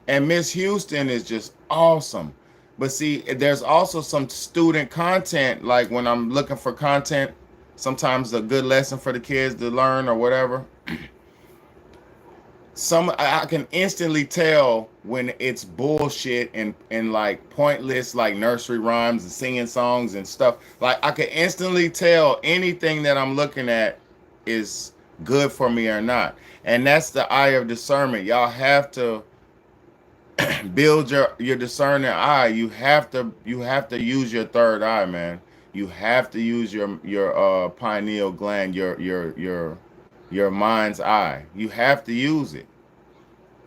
S1: And Miss Houston is just awesome. But see, there's also some student content, like when I'm looking for content, sometimes a good lesson for the kids to learn or whatever. I can instantly tell when it's bullshit and like pointless, like nursery rhymes and singing songs and stuff. Like I can instantly tell anything that I'm looking at is good for me or not. And that's the eye of discernment. Y'all have to build your discerning eye. You have to use your third eye, man. You have to use your pineal gland, your mind's eye. You have to use it.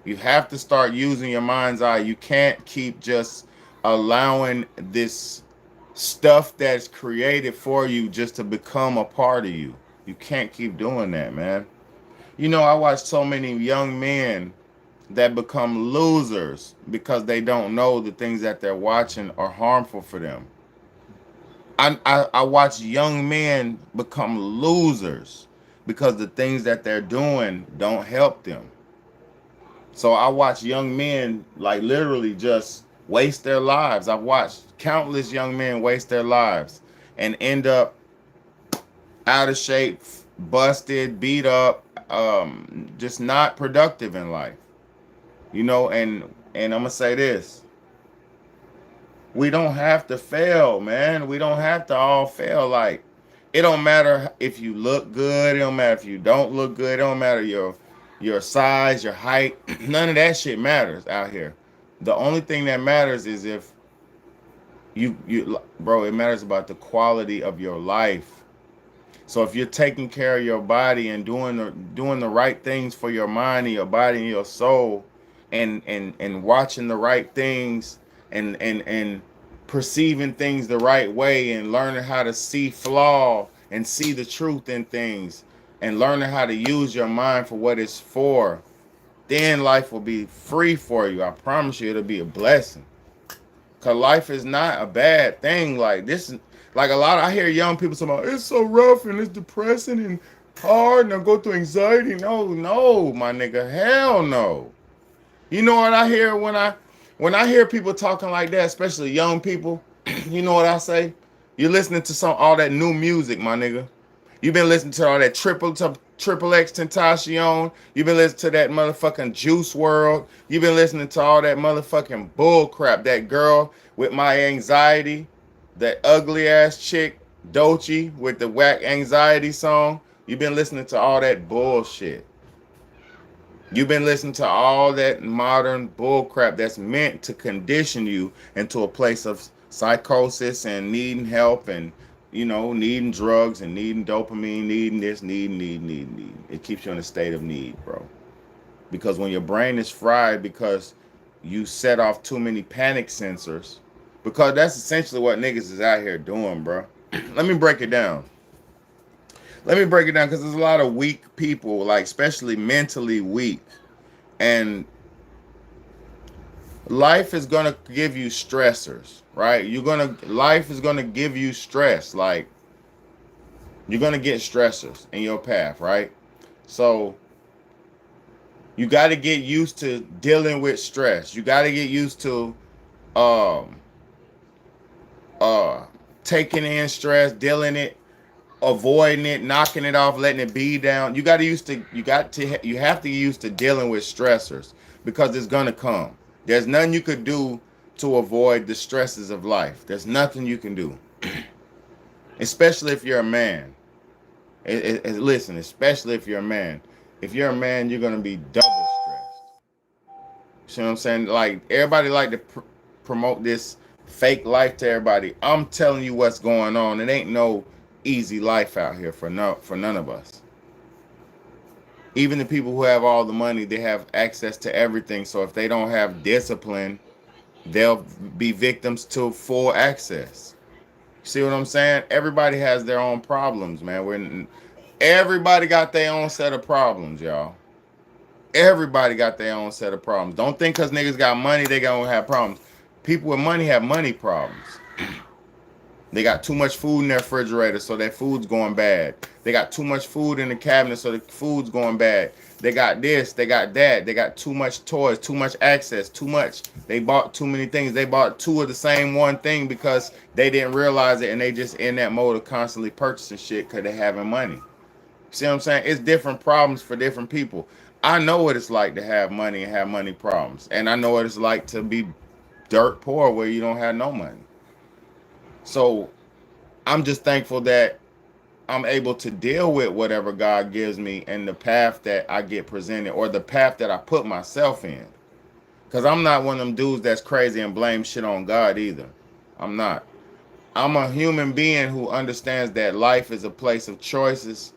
S1: You have to start using your mind's eye. You can't keep just allowing this stuff that's created for you just to become a part of you. You can't keep doing that, man. You know, I watch so many young men that become losers because they don't know the things that they're watching are harmful for them. I watch young men become losers because the things that they're doing don't help them. So I watch young men like literally just waste their lives. I've watched countless young men waste their lives and end up out of shape, busted, beat up, just not productive in life. You know, and I'm gonna say this. We don't have to fail, man. We don't have to all fail. Like, it don't matter if you look good, it don't matter if you don't look good, it don't matter your size, your height. None of that shit matters out here. The only thing that matters is if you bro, it matters about the quality of your life. So if you're taking care of your body and doing the right things for your mind and your body and your soul, and watching the right things and perceiving things the right way and learning how to see flaw and see the truth in things and learning how to use your mind for what it's for, then life will be free for you. I promise you, it'll be a blessing. Cause life is not a bad thing. Like this is like a lot. I hear young people say, "It's so rough and it's depressing and hard, and I go through anxiety." No, my nigga, hell no. You know what I hear when I hear people talking like that, especially young people. You know what I say? You're listening to all that new music, my nigga. You've been listening to all that triple X Tentacion. You've been listening to that motherfucking Juice World. You've been listening to all that motherfucking bull crap. That girl with my anxiety, that ugly ass chick, Doechii, with the whack anxiety song. You've been listening to all that bullshit. You've been listening to all that modern bull crap that's meant to condition you into a place of psychosis and needing help and, you know, needing drugs and needing dopamine, needing this, need. It keeps you in a state of need, bro. Because when your brain is fried because you set off too many panic sensors, because that's essentially what niggas is out here doing, bro. Let me break it down. Because there's a lot of weak people, like especially mentally weak. And life is going to give you stressors, right? Life is going to give you stress. Like, you're going to get stressors in your path, right? So you got to get used to dealing with stress. You got to get used to taking in stress, dealing it, avoiding it, knocking it off, letting it be down. You have to get used to dealing with stressors because it's gonna come. There's nothing you could do to avoid the stresses of life. There's nothing you can do, especially if you're a man. Listen, especially if you're a man. If you're a man, you're gonna be double stressed. You know what I'm saying? Like, everybody like to promote this fake life to everybody. I'm telling you what's going on. It ain't no easy life out here for none of us. Even the people who have all the money, they have access to everything. So if they don't have discipline, they'll be victims to full access. See what I'm saying? Everybody has their own problems, man. Everybody got their own set of problems, y'all. Everybody got their own set of problems. Don't think because niggas got money, they gonna have problems. People with money have money problems. They got too much food in their refrigerator, so their food's going bad. They got too much food in the cabinet, so the food's going bad. They got this, they got that. They got too much toys, too much access, too much. They bought too many things. They bought two of the same one thing because they didn't realize it, and they just in that mode of constantly purchasing shit because they having money. See what I'm saying? It's different problems for different people. I know what it's like to have money and have money problems. And I know what it's like to be dirt poor where you don't have no money. So I'm just thankful that I'm able to deal with whatever God gives me and the path that I get presented or the path that I put myself in. Because I'm not one of them dudes that's crazy and blame shit on God either. I'm not. I'm a human being who understands that life is a place of choices.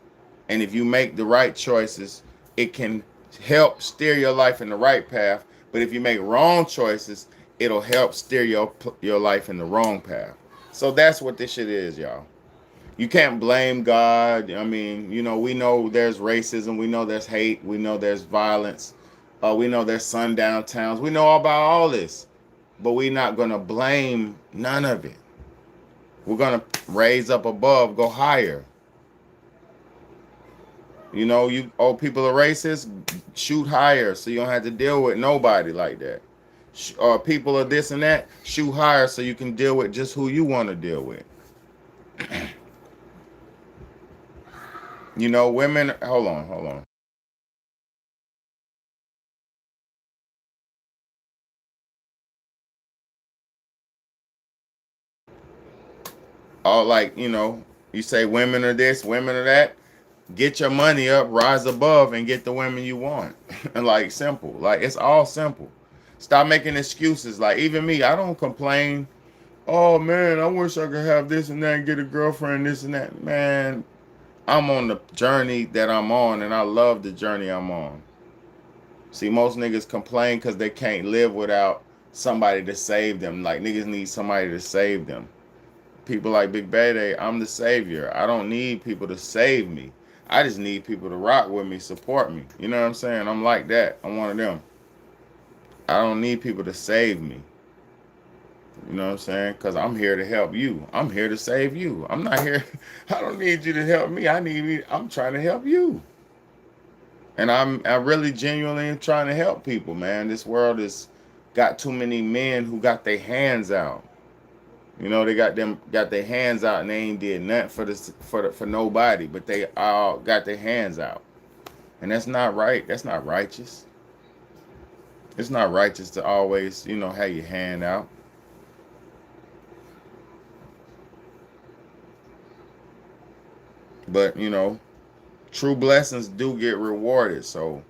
S1: And if you make the right choices, it can help steer your life in the right path. But if you make wrong choices, it'll help steer your life in the wrong path. So that's what this shit is, y'all. You can't blame God. I mean, you know, we know there's racism. We know there's hate. We know there's violence. We know there's sundown towns. We know all about all this. But we're not going to blame none of it. We're going to raise up above, go higher. You know, people are racist, shoot higher so you don't have to deal with nobody like that. People are this and that, shoot higher so you can deal with just who you want to deal with. You know, women, hold on. All like, you know, you say women are this, women are that. Get your money up, rise above, and get the women you want. And like simple. Like it's all simple. Stop making excuses. Like even me, I don't complain. Oh man, I wish I could have this and that and get a girlfriend, this and that. Man, I'm on the journey that I'm on and I love the journey I'm on. See, most niggas complain because they can't live without somebody to save them. Like niggas need somebody to save them. People like Big Bayday, I'm the savior. I don't need people to save me. I just need people to rock with me, support me. You know what I'm saying? I'm like that. I'm one of them. I don't need people to save me. You know what I'm saying? Because I'm here to help you. I'm here to save you. I'm not here. I don't need you to help me. I'm trying to help you. And I really genuinely am trying to help people, man. This world has got too many men who got their hands out. You know, they got their hands out and they ain't did nothing for nobody, but they all got their hands out. And that's not right. That's not righteous. It's not righteous to always, you know, have your hand out. But, you know, true blessings do get rewarded. So,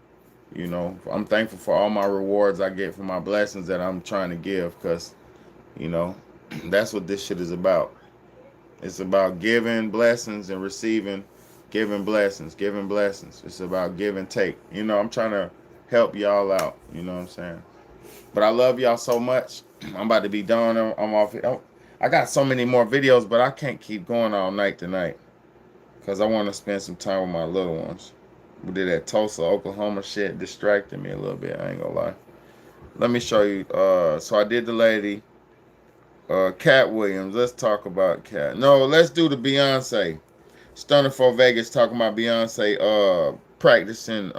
S1: you know, I'm thankful for all my rewards I get for my blessings that I'm trying to give because, you know, that's what this shit is about. It's about giving blessings and receiving, giving blessings. It's about give and take. You know, I'm trying to help y'all out. You know what I'm saying? But I love y'all so much. I'm about to be done. I'm off. I got so many more videos, but I can't keep going all night tonight because I want to spend some time with my little ones. We did that Tulsa, Oklahoma shit. Distracted me a little bit. I ain't gonna lie. Let me show you. So I did the lady. Katt Williams. Let's talk about Katt. No, let's do the Beyonce. Stunner for Vegas talking about Beyonce practicing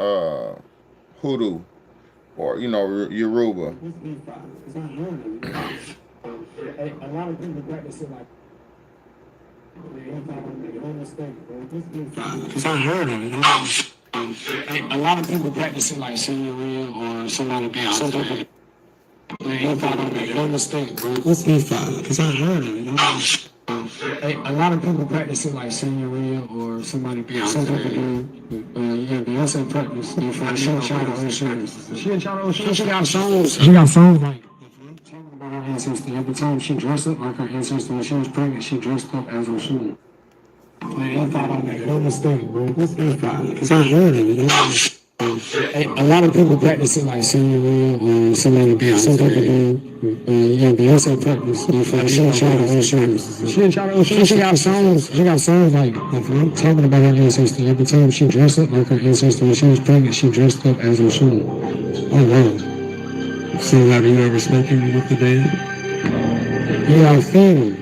S1: hoodoo or you know Yoruba.
S6: A lot of people practice it like. Because I heard of it. A lot of people practice it like senior or somebody being something. Hip hop don't make no mistake, bro. What's hip hop? Because I heard of it. A lot of people practice it like senior or somebody being something. Yeah, Beyonce practice. She didn't try to own shoes. She got songs. She got songs like. Talking about her ancestry. Every time she dressed up like her ancestor when she was pregnant, she dressed up as her son. Man, hip hop don't make no mistake, bro. What's hip hop? Because I heard of it. A lot of people practice it like senior or somebody being something. Yeah, Beyonce practice. She didn't try to own shoes. She didn't try to own shoes. She got songs. She got songs like talking about her ancestry. Every time she dressed up like her ancestor when she was pregnant, she dressed up as her son. Oh wow. So have you ever spoken with the dead? Yeah, I feel it.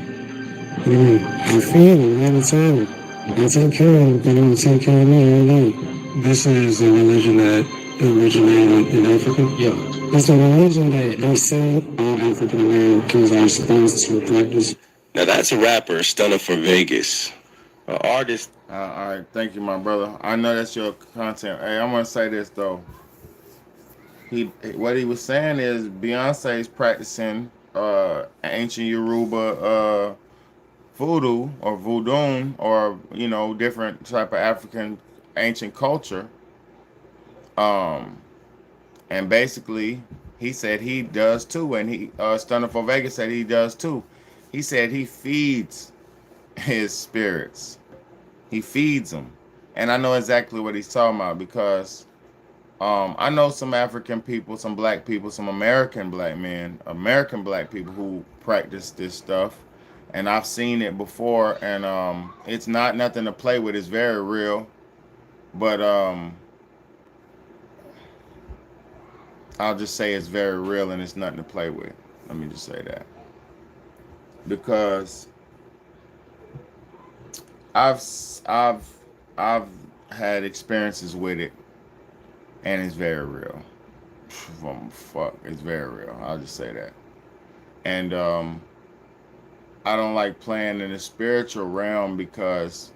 S6: I feel it all the time. I take care of them, but they don't take care of me every day. This is a religion that originated in Africa? Yeah. It's a religion that they say all African Americans are supposed to practice.
S7: Now that's a rapper, Stunner for Vegas. An artist.
S1: All right, thank you, my brother. I know that's your content. Hey, I'm gonna say this though. What he was saying is Beyonce's practicing ancient Yoruba voodoo or voodoo or different type of African ancient culture. Um, and basically he said he does too, and he Stunner for Vegas said he does too. He said he feeds his spirits. He feeds them, and I know exactly what he's talking about because I know some African people, some black people, some American black men, American black people who practice this stuff, and I've seen it before, and it's not nothing to play with. It's very real, but I'll just say it's very real and it's nothing to play with. Let me just say that because I've I've I've had experiences with it, and it's very real. Fuck, it's very real. I'll just say that. And I don't like playing in the spiritual realm because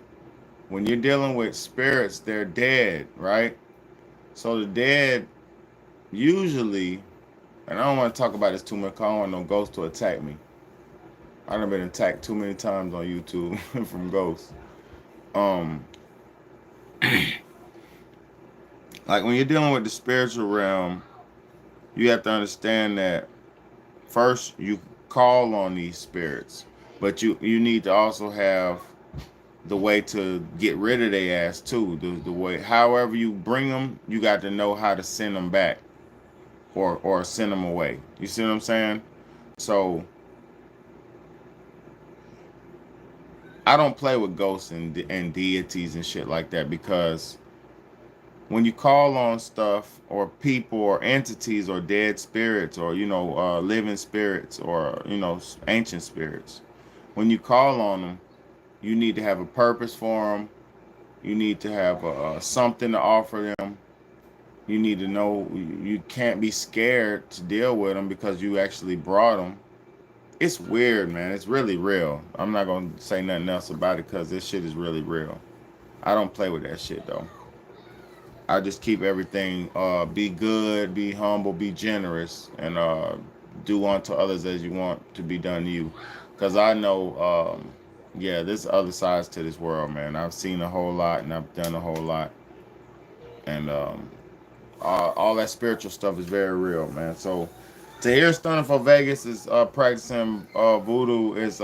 S1: when you're dealing with spirits, they're dead, right? So the dead usually, and I don't want to talk about this too much because I don't want no ghost to attack me. I've been attacked too many times on YouTube from ghosts. Um, like when you're dealing with the spiritual realm, you have to understand that first you call on these spirits, but you need to also have the way to get rid of their ass too. The way, however you bring them, you got to know how to send them back or send them away. You see what I'm saying? So I don't play with ghosts and deities and shit like that because when you call on stuff or people or entities or dead spirits or living spirits or ancient spirits, when you call on them, you need to have a purpose for them. You need to have something to offer them. You need to know you can't be scared to deal with them because you actually brought them. It's weird, man. It's really real. I'm not gonna say nothing else about it because this shit is really real. I don't play with that shit though. I just keep everything be good, be humble, be generous, and do unto others as you want to be done to you. Because I know, there's other sides to this world, man. I've seen a whole lot and I've done a whole lot. And all that spiritual stuff is very real, man. So to hear Stunner for Vegas is practicing voodoo is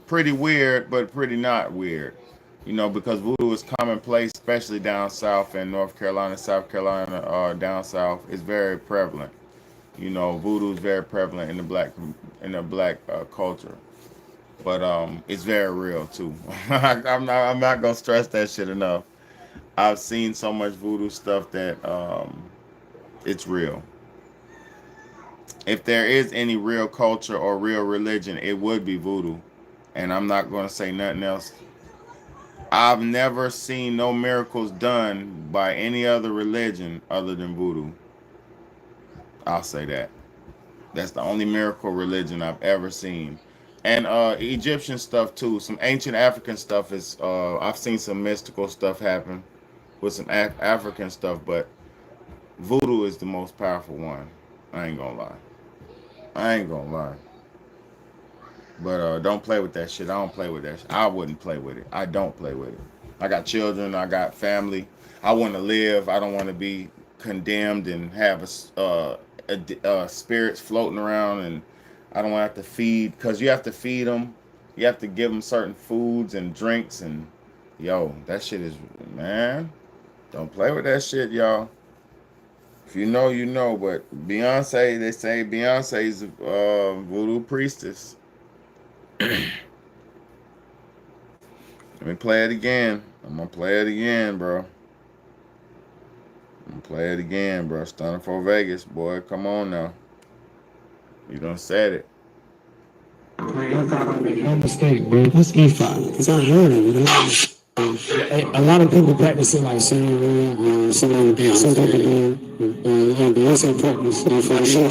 S1: pretty weird, but pretty not weird. Because voodoo is commonplace, especially down south in North Carolina, South Carolina, down south. It's very prevalent. Voodoo is very prevalent in the black culture, but it's very real too. I'm not gonna stress that shit enough. I've seen so much voodoo stuff that it's real. If there is any real culture or real religion, it would be voodoo, and I'm not gonna say nothing else. I've never seen no miracles done by any other religion other than voodoo. I'll say that. That's the only miracle religion I've ever seen. And Egyptian stuff too. Some ancient African stuff is I've seen some mystical stuff happen with some African stuff, but voodoo is the most powerful one. I ain't gonna lie. But don't play with that shit. I don't play with that shit. I wouldn't play with it. I don't play with it. I got children. I got family. I want to live. I don't want to be condemned and have spirits floating around, and I don't want to have to feed, because you have to feed them. You have to give them certain foods and drinks, and that shit is, man, don't play with that shit, y'all. If you know, you know. But Beyonce, they say Beyonce's a voodoo priestess. Let me play it again. I'm gonna play it again, bro. Stunner for Vegas, boy. Come on now. You done said it.
S8: No mistake, bro. That's E5. It's unheard of. A lot of people practice it like singing, some type of Beyonce practice for the show.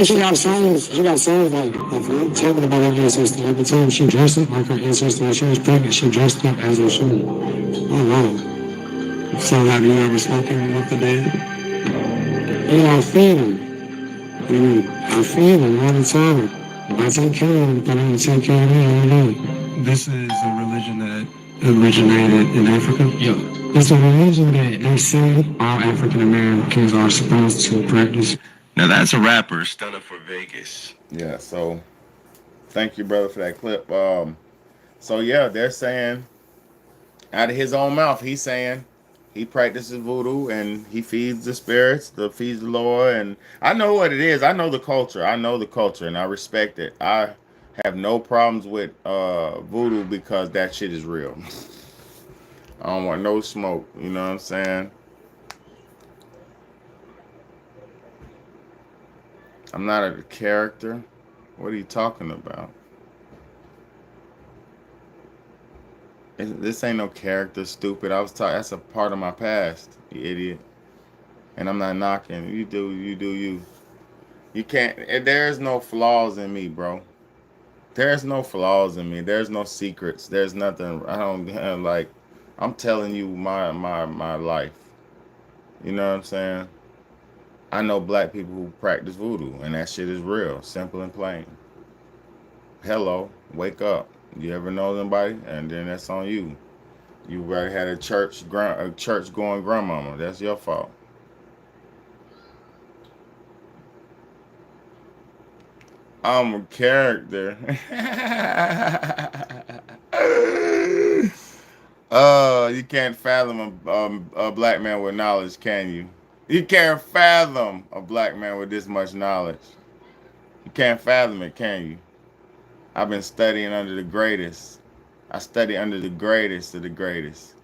S8: She got songs like talking about her ancestors. Every time she dressed up like her ancestor when she was pregnant, she dressed up as her son. Oh wow. So have you ever spoken with the dead? I feed them. I feed them all the time. I take care of them, but I don't take care of me every day. This is a religion that originated in Africa? Yeah. It's a religion that they say all African Americans are supposed to practice.
S7: Now that's a rapper, Stunner for Vegas.
S1: Yeah, so thank you, brother, for that clip. So yeah, they're saying out of his own mouth, he's saying he practices voodoo and he feeds the spirits, feeds the Lord, and I know what it is. I know the culture. I know the culture, and I respect it. I have no problems with voodoo because that shit is real. I don't want no smoke. You know what I'm saying? I'm not a character. What are you talking about? This ain't no character, stupid. I was talking. That's a part of my past, you idiot. And I'm not knocking. You do you. You can't. There's no flaws in me, bro. There's no flaws in me. There's no secrets. There's nothing. I don't have, like. I'm telling you my life. You know what I'm saying? I know black people who practice voodoo, and that shit is real, simple and plain. Hello, wake up. You ever know somebody? And then that's on you. You already had a church going grandmama. That's your fault. I'm a character. You can't fathom a black man with knowledge, can you? You can't fathom a black man with this much knowledge. You can't fathom it, can you? I've been studying under the greatest. I study under the greatest of the greatest.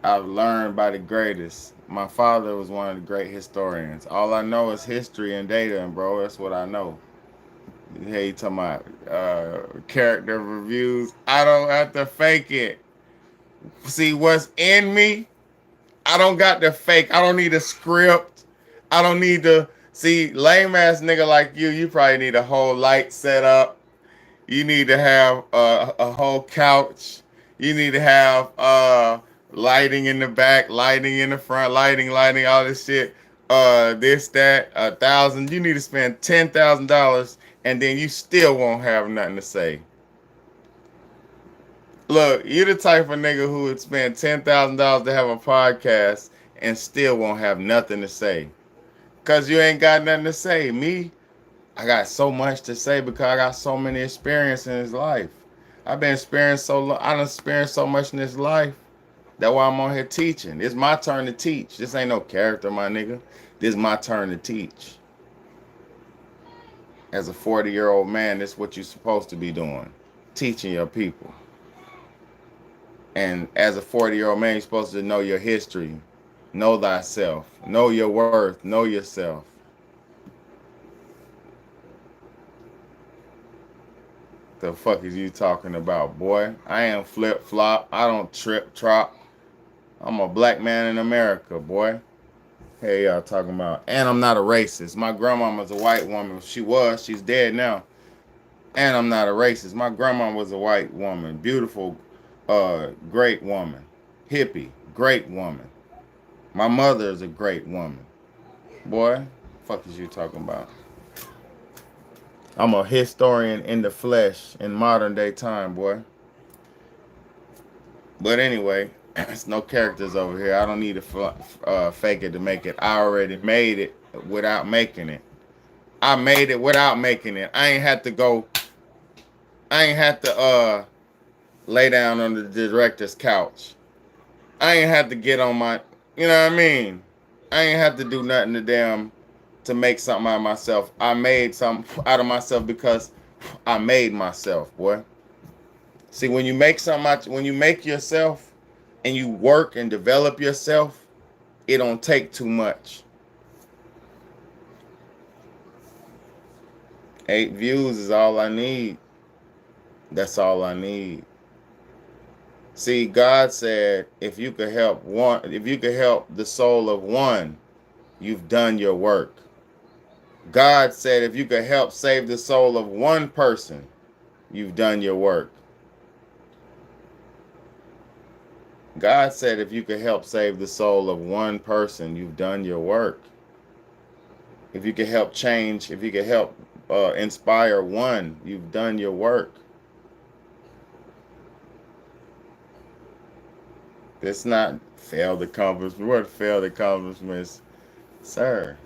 S1: I've learned by the greatest. My father was one of the great historians. All I know is history and data, and bro, that's what I know. Hey, you talking about character reviews? I don't have to fake it. See, what's in me, I don't got to fake. I don't need a script. I don't need to see lame ass nigga like you. You probably need a whole light set up. You need to have a whole couch. You need to have lighting in the back, lighting in the front, lighting, all this shit. This, that, 1,000. You need to spend $10,000, and then you still won't have nothing to say. Look, you're the type of nigga who would spend $10,000 to have a podcast and still won't have nothing to say. Cause you ain't got nothing to say. Me, I got so much to say because I got so many experiences in this life. I've been experienced so long. I done experienced so much in this life. That's why I'm on here teaching. It's my turn to teach. This ain't no character, my nigga. This is my turn to teach. As a 40-year-old man, this is what you're supposed to be doing. Teaching your people. And as a 40-year-old man, you're supposed to know your history. Know thyself. Know your worth. Know yourself. The fuck is you talking about, boy? I ain't flip-flop. I don't trip-trop. I'm a black man in America, boy. Hey, y'all talking about. And I'm not a racist. My grandmama's a white woman. She was. She's dead now. And I'm not a racist. My grandma was a white woman. Beautiful, great woman. Hippie, great woman. My mother is a great woman. Boy, fuck is you talking about? I'm a historian in the flesh in modern day time, boy. But anyway, it's no characters over here. I don't need to fake it to make it. I already made it without making it. I made it without making it. I ain't had to lay down on the director's couch. I ain't had to get on my, you know what I mean? I ain't had to do nothing to make something out of myself. I made something out of myself because I made myself, boy. See, when you make something when you make yourself and you work and develop yourself, it don't take too much. 8 views is all I need. That's all I need. See, God said, if you could help the soul of one, you've done your work. God said, if you could help save the soul of one person, you've done your work. God said, if you could help save the soul of one person, you've done your work. If you can help change, if you can help inspire one, you've done your work. It's not failed accomplishment. What failed accomplishments, sir?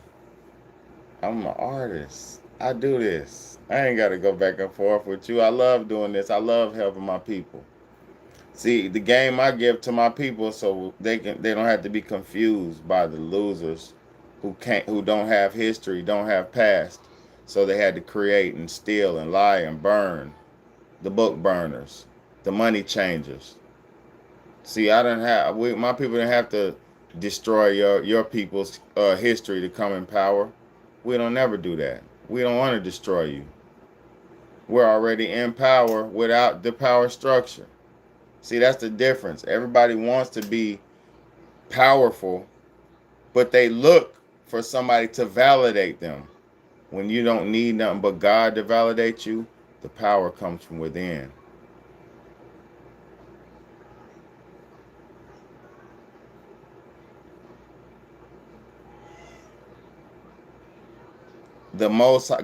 S1: I'm an artist. I do this. I ain't got to go back and forth with you. I love doing this. I love helping my people. See, the game I give to my people so they don't have to be confused by the losers who don't have history, don't have past. So they had to create and steal and lie and burn. The book burners, the money changers. See, my people didn't have to destroy your people's history to come in power. We don't never do that. We don't want to destroy you. We're already in power without the power structure. See, that's the difference. Everybody wants to be powerful, but they look for somebody to validate them. When you don't need nothing but God to validate you, the power comes from within.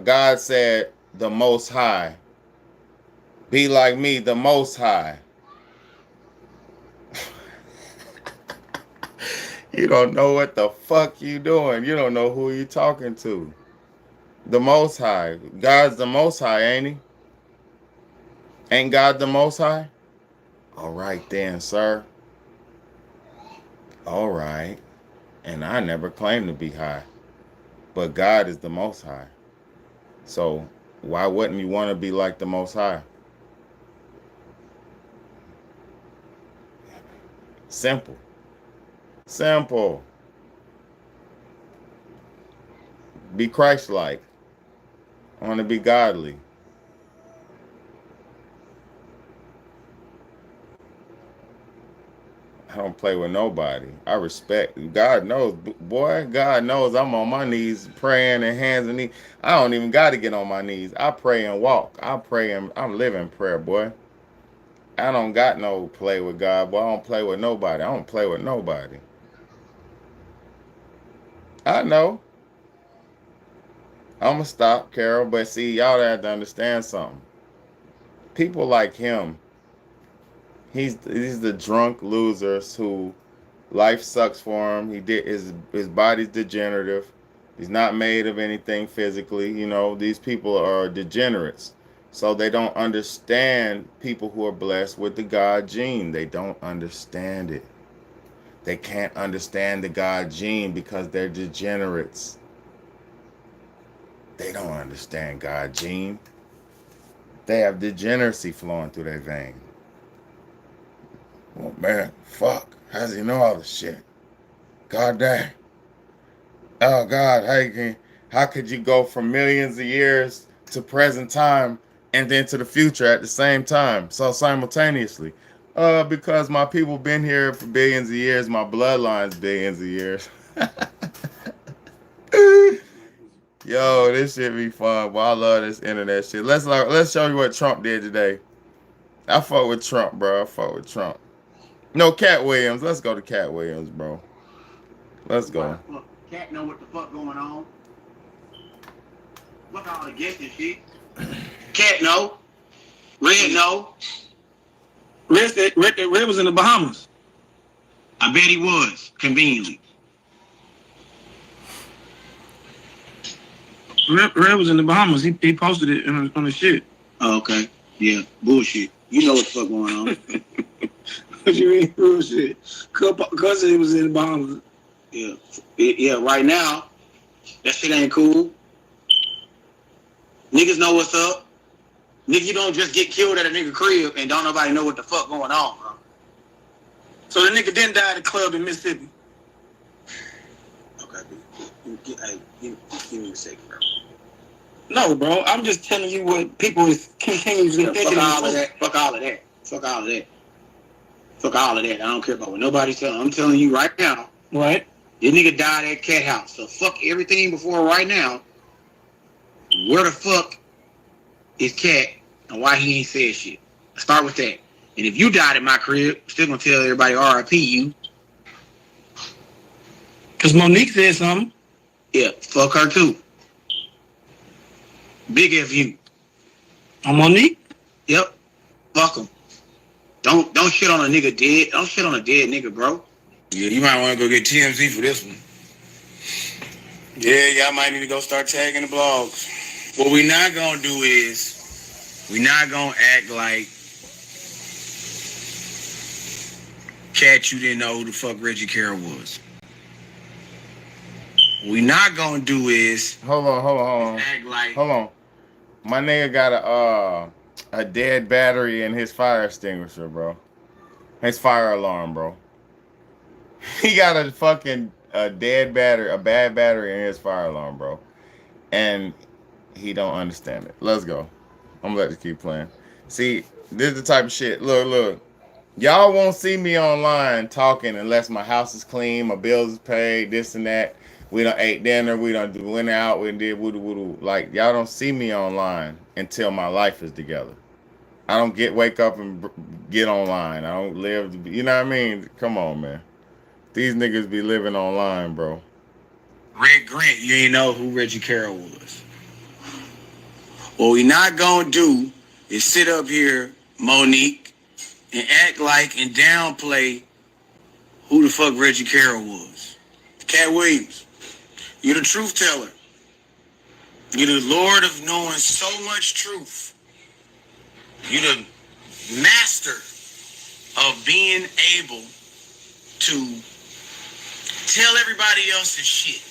S1: God said, the Most High. Be like me, the Most High. You don't know what the fuck you doing. You don't know who you talking to. The Most High. God's the Most High, ain't he? Ain't God the Most High? All right then, sir. All right. And I never claimed to be high. But God is the Most High. So why wouldn't you want to be like the Most High? Simple. Simple. Be Christ-like. I want to be godly. I don't play with nobody. I respect. God knows, boy, God knows I'm on my knees praying and hands and knees. I don't even got to get on my knees. I pray and walk. I pray and I'm living prayer, boy. I don't got no play with God, boy. I don't play with nobody. I don't play with nobody. I know. I'm going to stop, Carol, but see, y'all have to understand something. People like him, he's the drunk losers who life sucks for him. His body's degenerative. He's not made of anything physically. You know, these people are degenerates. So they don't understand people who are blessed with the God gene. They don't understand it. They can't understand the God gene because they're degenerates. They don't understand God gene. They have degeneracy flowing through their veins. Oh man, fuck. How does he know all this shit? God dang. Oh God, how could you go from millions of years to present time and then to the future at the same time, so simultaneously? Because my people been here for billions of years, my bloodline's billions of years. Yo, this shit be fun. Well, I love this internet shit. Let's show you what Trump did today. I fuck with Trump, bro. I fuck with Trump. No, Katt Williams. Let's go to Katt Williams, bro. Let's go.
S2: Katt know what the fuck going on. Fuck all the guessing shit. Katt know. Red know.
S6: Red was in the Bahamas.
S2: I bet he was, conveniently.
S6: Red was in the Bahamas. He posted it on the shit.
S2: Oh, okay. Yeah, bullshit. You know what the fuck going on.
S6: What you mean bullshit? Cousin he was in the Bahamas.
S2: Yeah, right now, that shit ain't cool. Niggas know what's up. Nigga, you don't just get killed at a nigga crib and don't nobody know what the fuck going on, bro.
S6: So the nigga didn't die at a club in Mississippi.
S2: Okay, give me a second, bro.
S6: No, bro. I'm just telling you what people is continuously thinking.
S2: Fuck all of that. Fuck all of that. I don't care about what nobody's telling. I'm telling you right now.
S6: Right.
S2: This nigga died at Katt house. So fuck everything before right now. Where the fuck is Katt and why he ain't said shit? Start with that. And if you died at my crib, I'm still gonna tell everybody RIP you.
S6: Cause Monique said something.
S2: Yeah, fuck her too.
S6: Big F you.
S8: I'm Monique.
S6: Yep. Fuck him. Don't shit on a nigga dead. Don't shit on a dead nigga, bro.
S9: Yeah, you might want to go get TMZ for this one. Yeah, y'all might need to go start tagging the blogs. What we not gonna do is, we not gonna act like Katt, you didn't know who the fuck Reggie Carroll was. What we not gonna do is
S1: Hold on.
S9: act like
S1: Hold on. My nigga got a dead battery in his fire extinguisher, bro. His fire alarm, bro. He got a fucking dead battery, a bad battery in his fire alarm, bro. And he don't understand it. Let's go. I'm gonna let this keep playing. See, this is the type of shit. Look. Y'all won't see me online talking unless my house is clean, my bills is paid, this and that. We done ate dinner, we done went out, we did woo-doo. Like, y'all don't see me online until my life is together. I don't wake up and get online. I don't live, you know what I mean? Come on, man. These niggas be living online, bro.
S9: Red Grant, you ain't know who Reggie Carroll was. What we not gonna do is sit up here, Monique, and act like and downplay who the fuck Reggie Carroll was. Katt Williams, you're the truth teller. You're the Lord of knowing so much truth. You're the master of being able to tell everybody else's shit.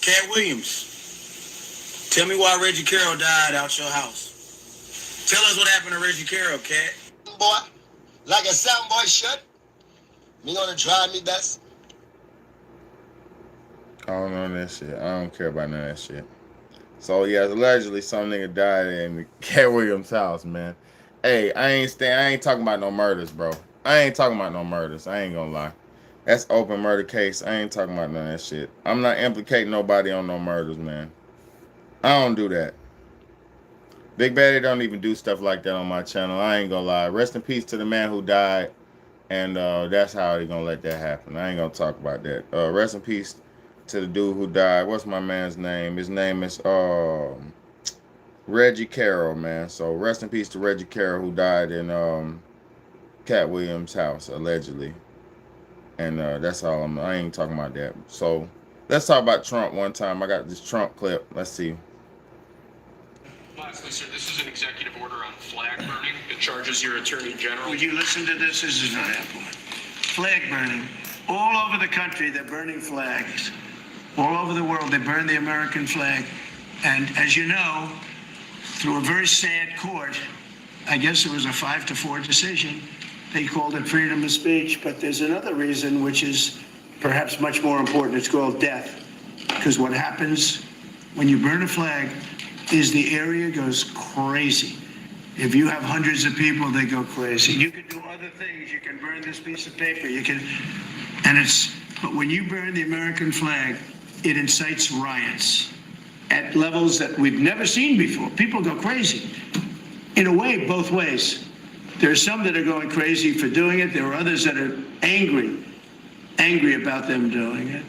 S9: Katt Williams, tell me why Reggie Carroll died out your house. Tell us what happened to Reggie Carroll, Katt.
S10: Boy, like a soundboy shut, me gonna try me best.
S1: I don't know that shit. I don't care about none of that shit. So yeah, allegedly some nigga died in Katt Williams' house, man. Hey, I ain't talking about no murders, bro. I ain't talking about no murders. I ain't gonna lie. That's open murder case. I ain't talking about none of that shit. I'm not implicating nobody on no murders, man. I don't do that. Big Baddy don't even do stuff like that on my channel. I ain't gonna lie. Rest in peace to the man who died. And that's how he gonna let that happen. I ain't gonna talk about that. Rest in peace to the dude who died. What's my man's name? His name is Reggie Carroll, man. So rest in peace to Reggie Carroll, who died in Katt Williams' house, allegedly. And that's all I ain't talking about that. So let's talk about Trump one time. I got this Trump clip. Let's see.
S11: Lastly, sir, this is an executive order on flag burning. It charges your attorney general.
S6: Would you listen to this? This is very important. Flag burning. All over the country, they're burning flags. All over the world, they burn the American flag. And as you know, through a very sad court, I guess it was a 5-4 decision, they called it freedom of speech. But there's another reason, which is perhaps much more important. It's called death. Because what happens when you burn a flag is the area goes crazy. If you have hundreds of people, they go crazy. You can do other things. You can burn this piece of paper. But when you burn the American flag, it incites riots at levels that we've never seen before. People go crazy. In a way, both ways. There are some that are going crazy for doing it. There are others that are angry about them doing it.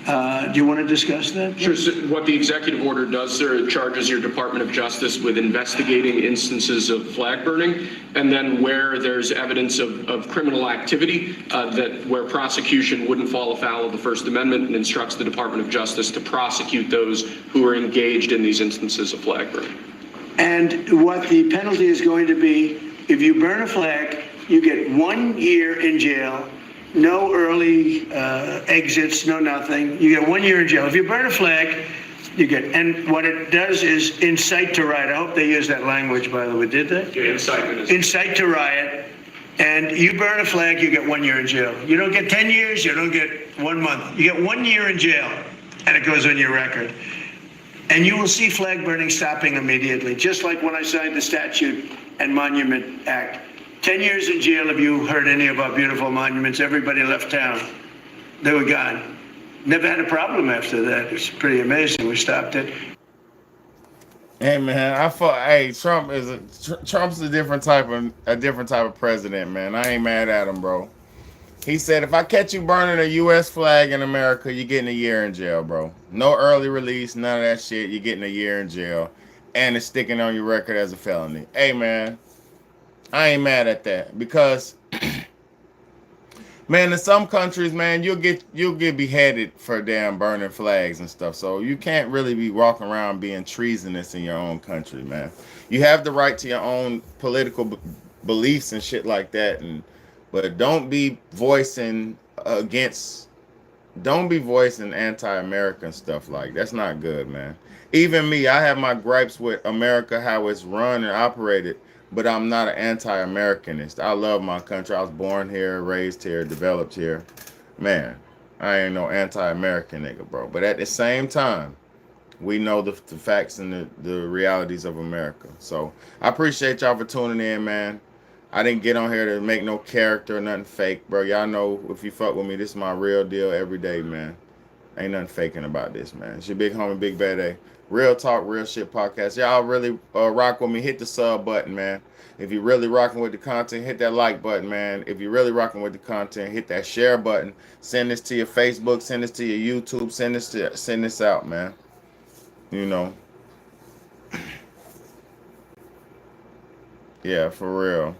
S6: Do you want to discuss that?
S11: Sure. So what the executive order does, sir, it charges your Department of Justice with investigating instances of flag burning, and then where there's evidence of criminal activity, where prosecution wouldn't fall afoul of the First Amendment, and instructs the Department of Justice to prosecute those who are engaged in these instances of flag burning.
S6: And what the penalty is going to be, if you burn a flag, you get 1 year in jail. No early exits, no nothing. You get 1 year in jail. If you burn a flag, you get, and what it does is incite to riot. I hope they use that language, by the way. Did they?
S11: Yeah, incitement.
S6: Incite to riot. And you burn a flag, you get 1 year in jail. You don't get 10 years, you don't get 1 month. You get 1 year in jail, and it goes on your record. And you will see flag burning stopping immediately, just like when I signed the Statute and Monument Act. 10 years in jail if you heard any of our beautiful monuments. Everybody left town. They were gone. Never had a problem after that. It's pretty amazing. We stopped it.
S1: Hey man, Trump's a different type of president, man. I ain't mad at him, bro. He said if I catch you burning a U.S. flag in America, you're getting a year in jail, bro. No early release, none of that shit. You're getting a year in jail. and it's sticking on your record as a felony. Hey, man, I ain't mad at that because, man, in some countries, man, you'll get beheaded for damn burning flags and stuff. So you can't really be walking around being treasonous in your own country, man. You have the right to your own political beliefs and shit like that, but don't be voicing anti-American stuff like that's not good, man. Even me, I have my gripes with America, how it's run and operated, but I'm not an anti-Americanist. I love my country. I was born here, raised here, developed here. Man, I ain't no anti-American nigga, bro. But at the same time, we know the facts and the realities of America. So I appreciate y'all for tuning in, man. I didn't get on here to make no character or nothing fake, bro. Y'all know if you fuck with me, this is my real deal every day, man. Ain't nothing faking about this, man. It's your big homie, Big Bad A. Real talk, real shit podcast. Y'all really rock with me. Hit the sub button, man. If you're really rocking with the content, hit that like button, man. If you're really rocking with the content, hit that share button. Send this to your Facebook. Send this to your YouTube. Send this out, man. You know. Yeah, for real.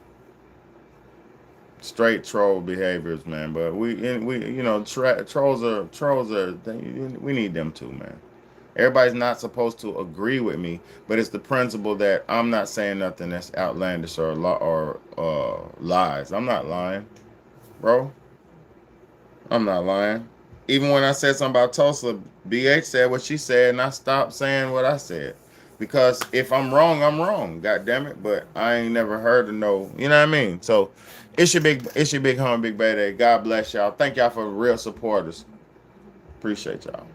S1: Straight troll behaviors, man. But we you know, trolls are we need them too, man. Everybody's not supposed to agree with me, but it's the principle that I'm not saying nothing that's outlandish or lies. I'm not lying, bro. I'm not lying. Even when I said something about Tulsa, BH said what she said, and I stopped saying what I said. Because if I'm wrong, I'm wrong. God damn it. But I ain't never heard of no, you know what I mean? So it's your big homie, Big Bad A. God bless y'all. Thank y'all for real supporters. Appreciate y'all.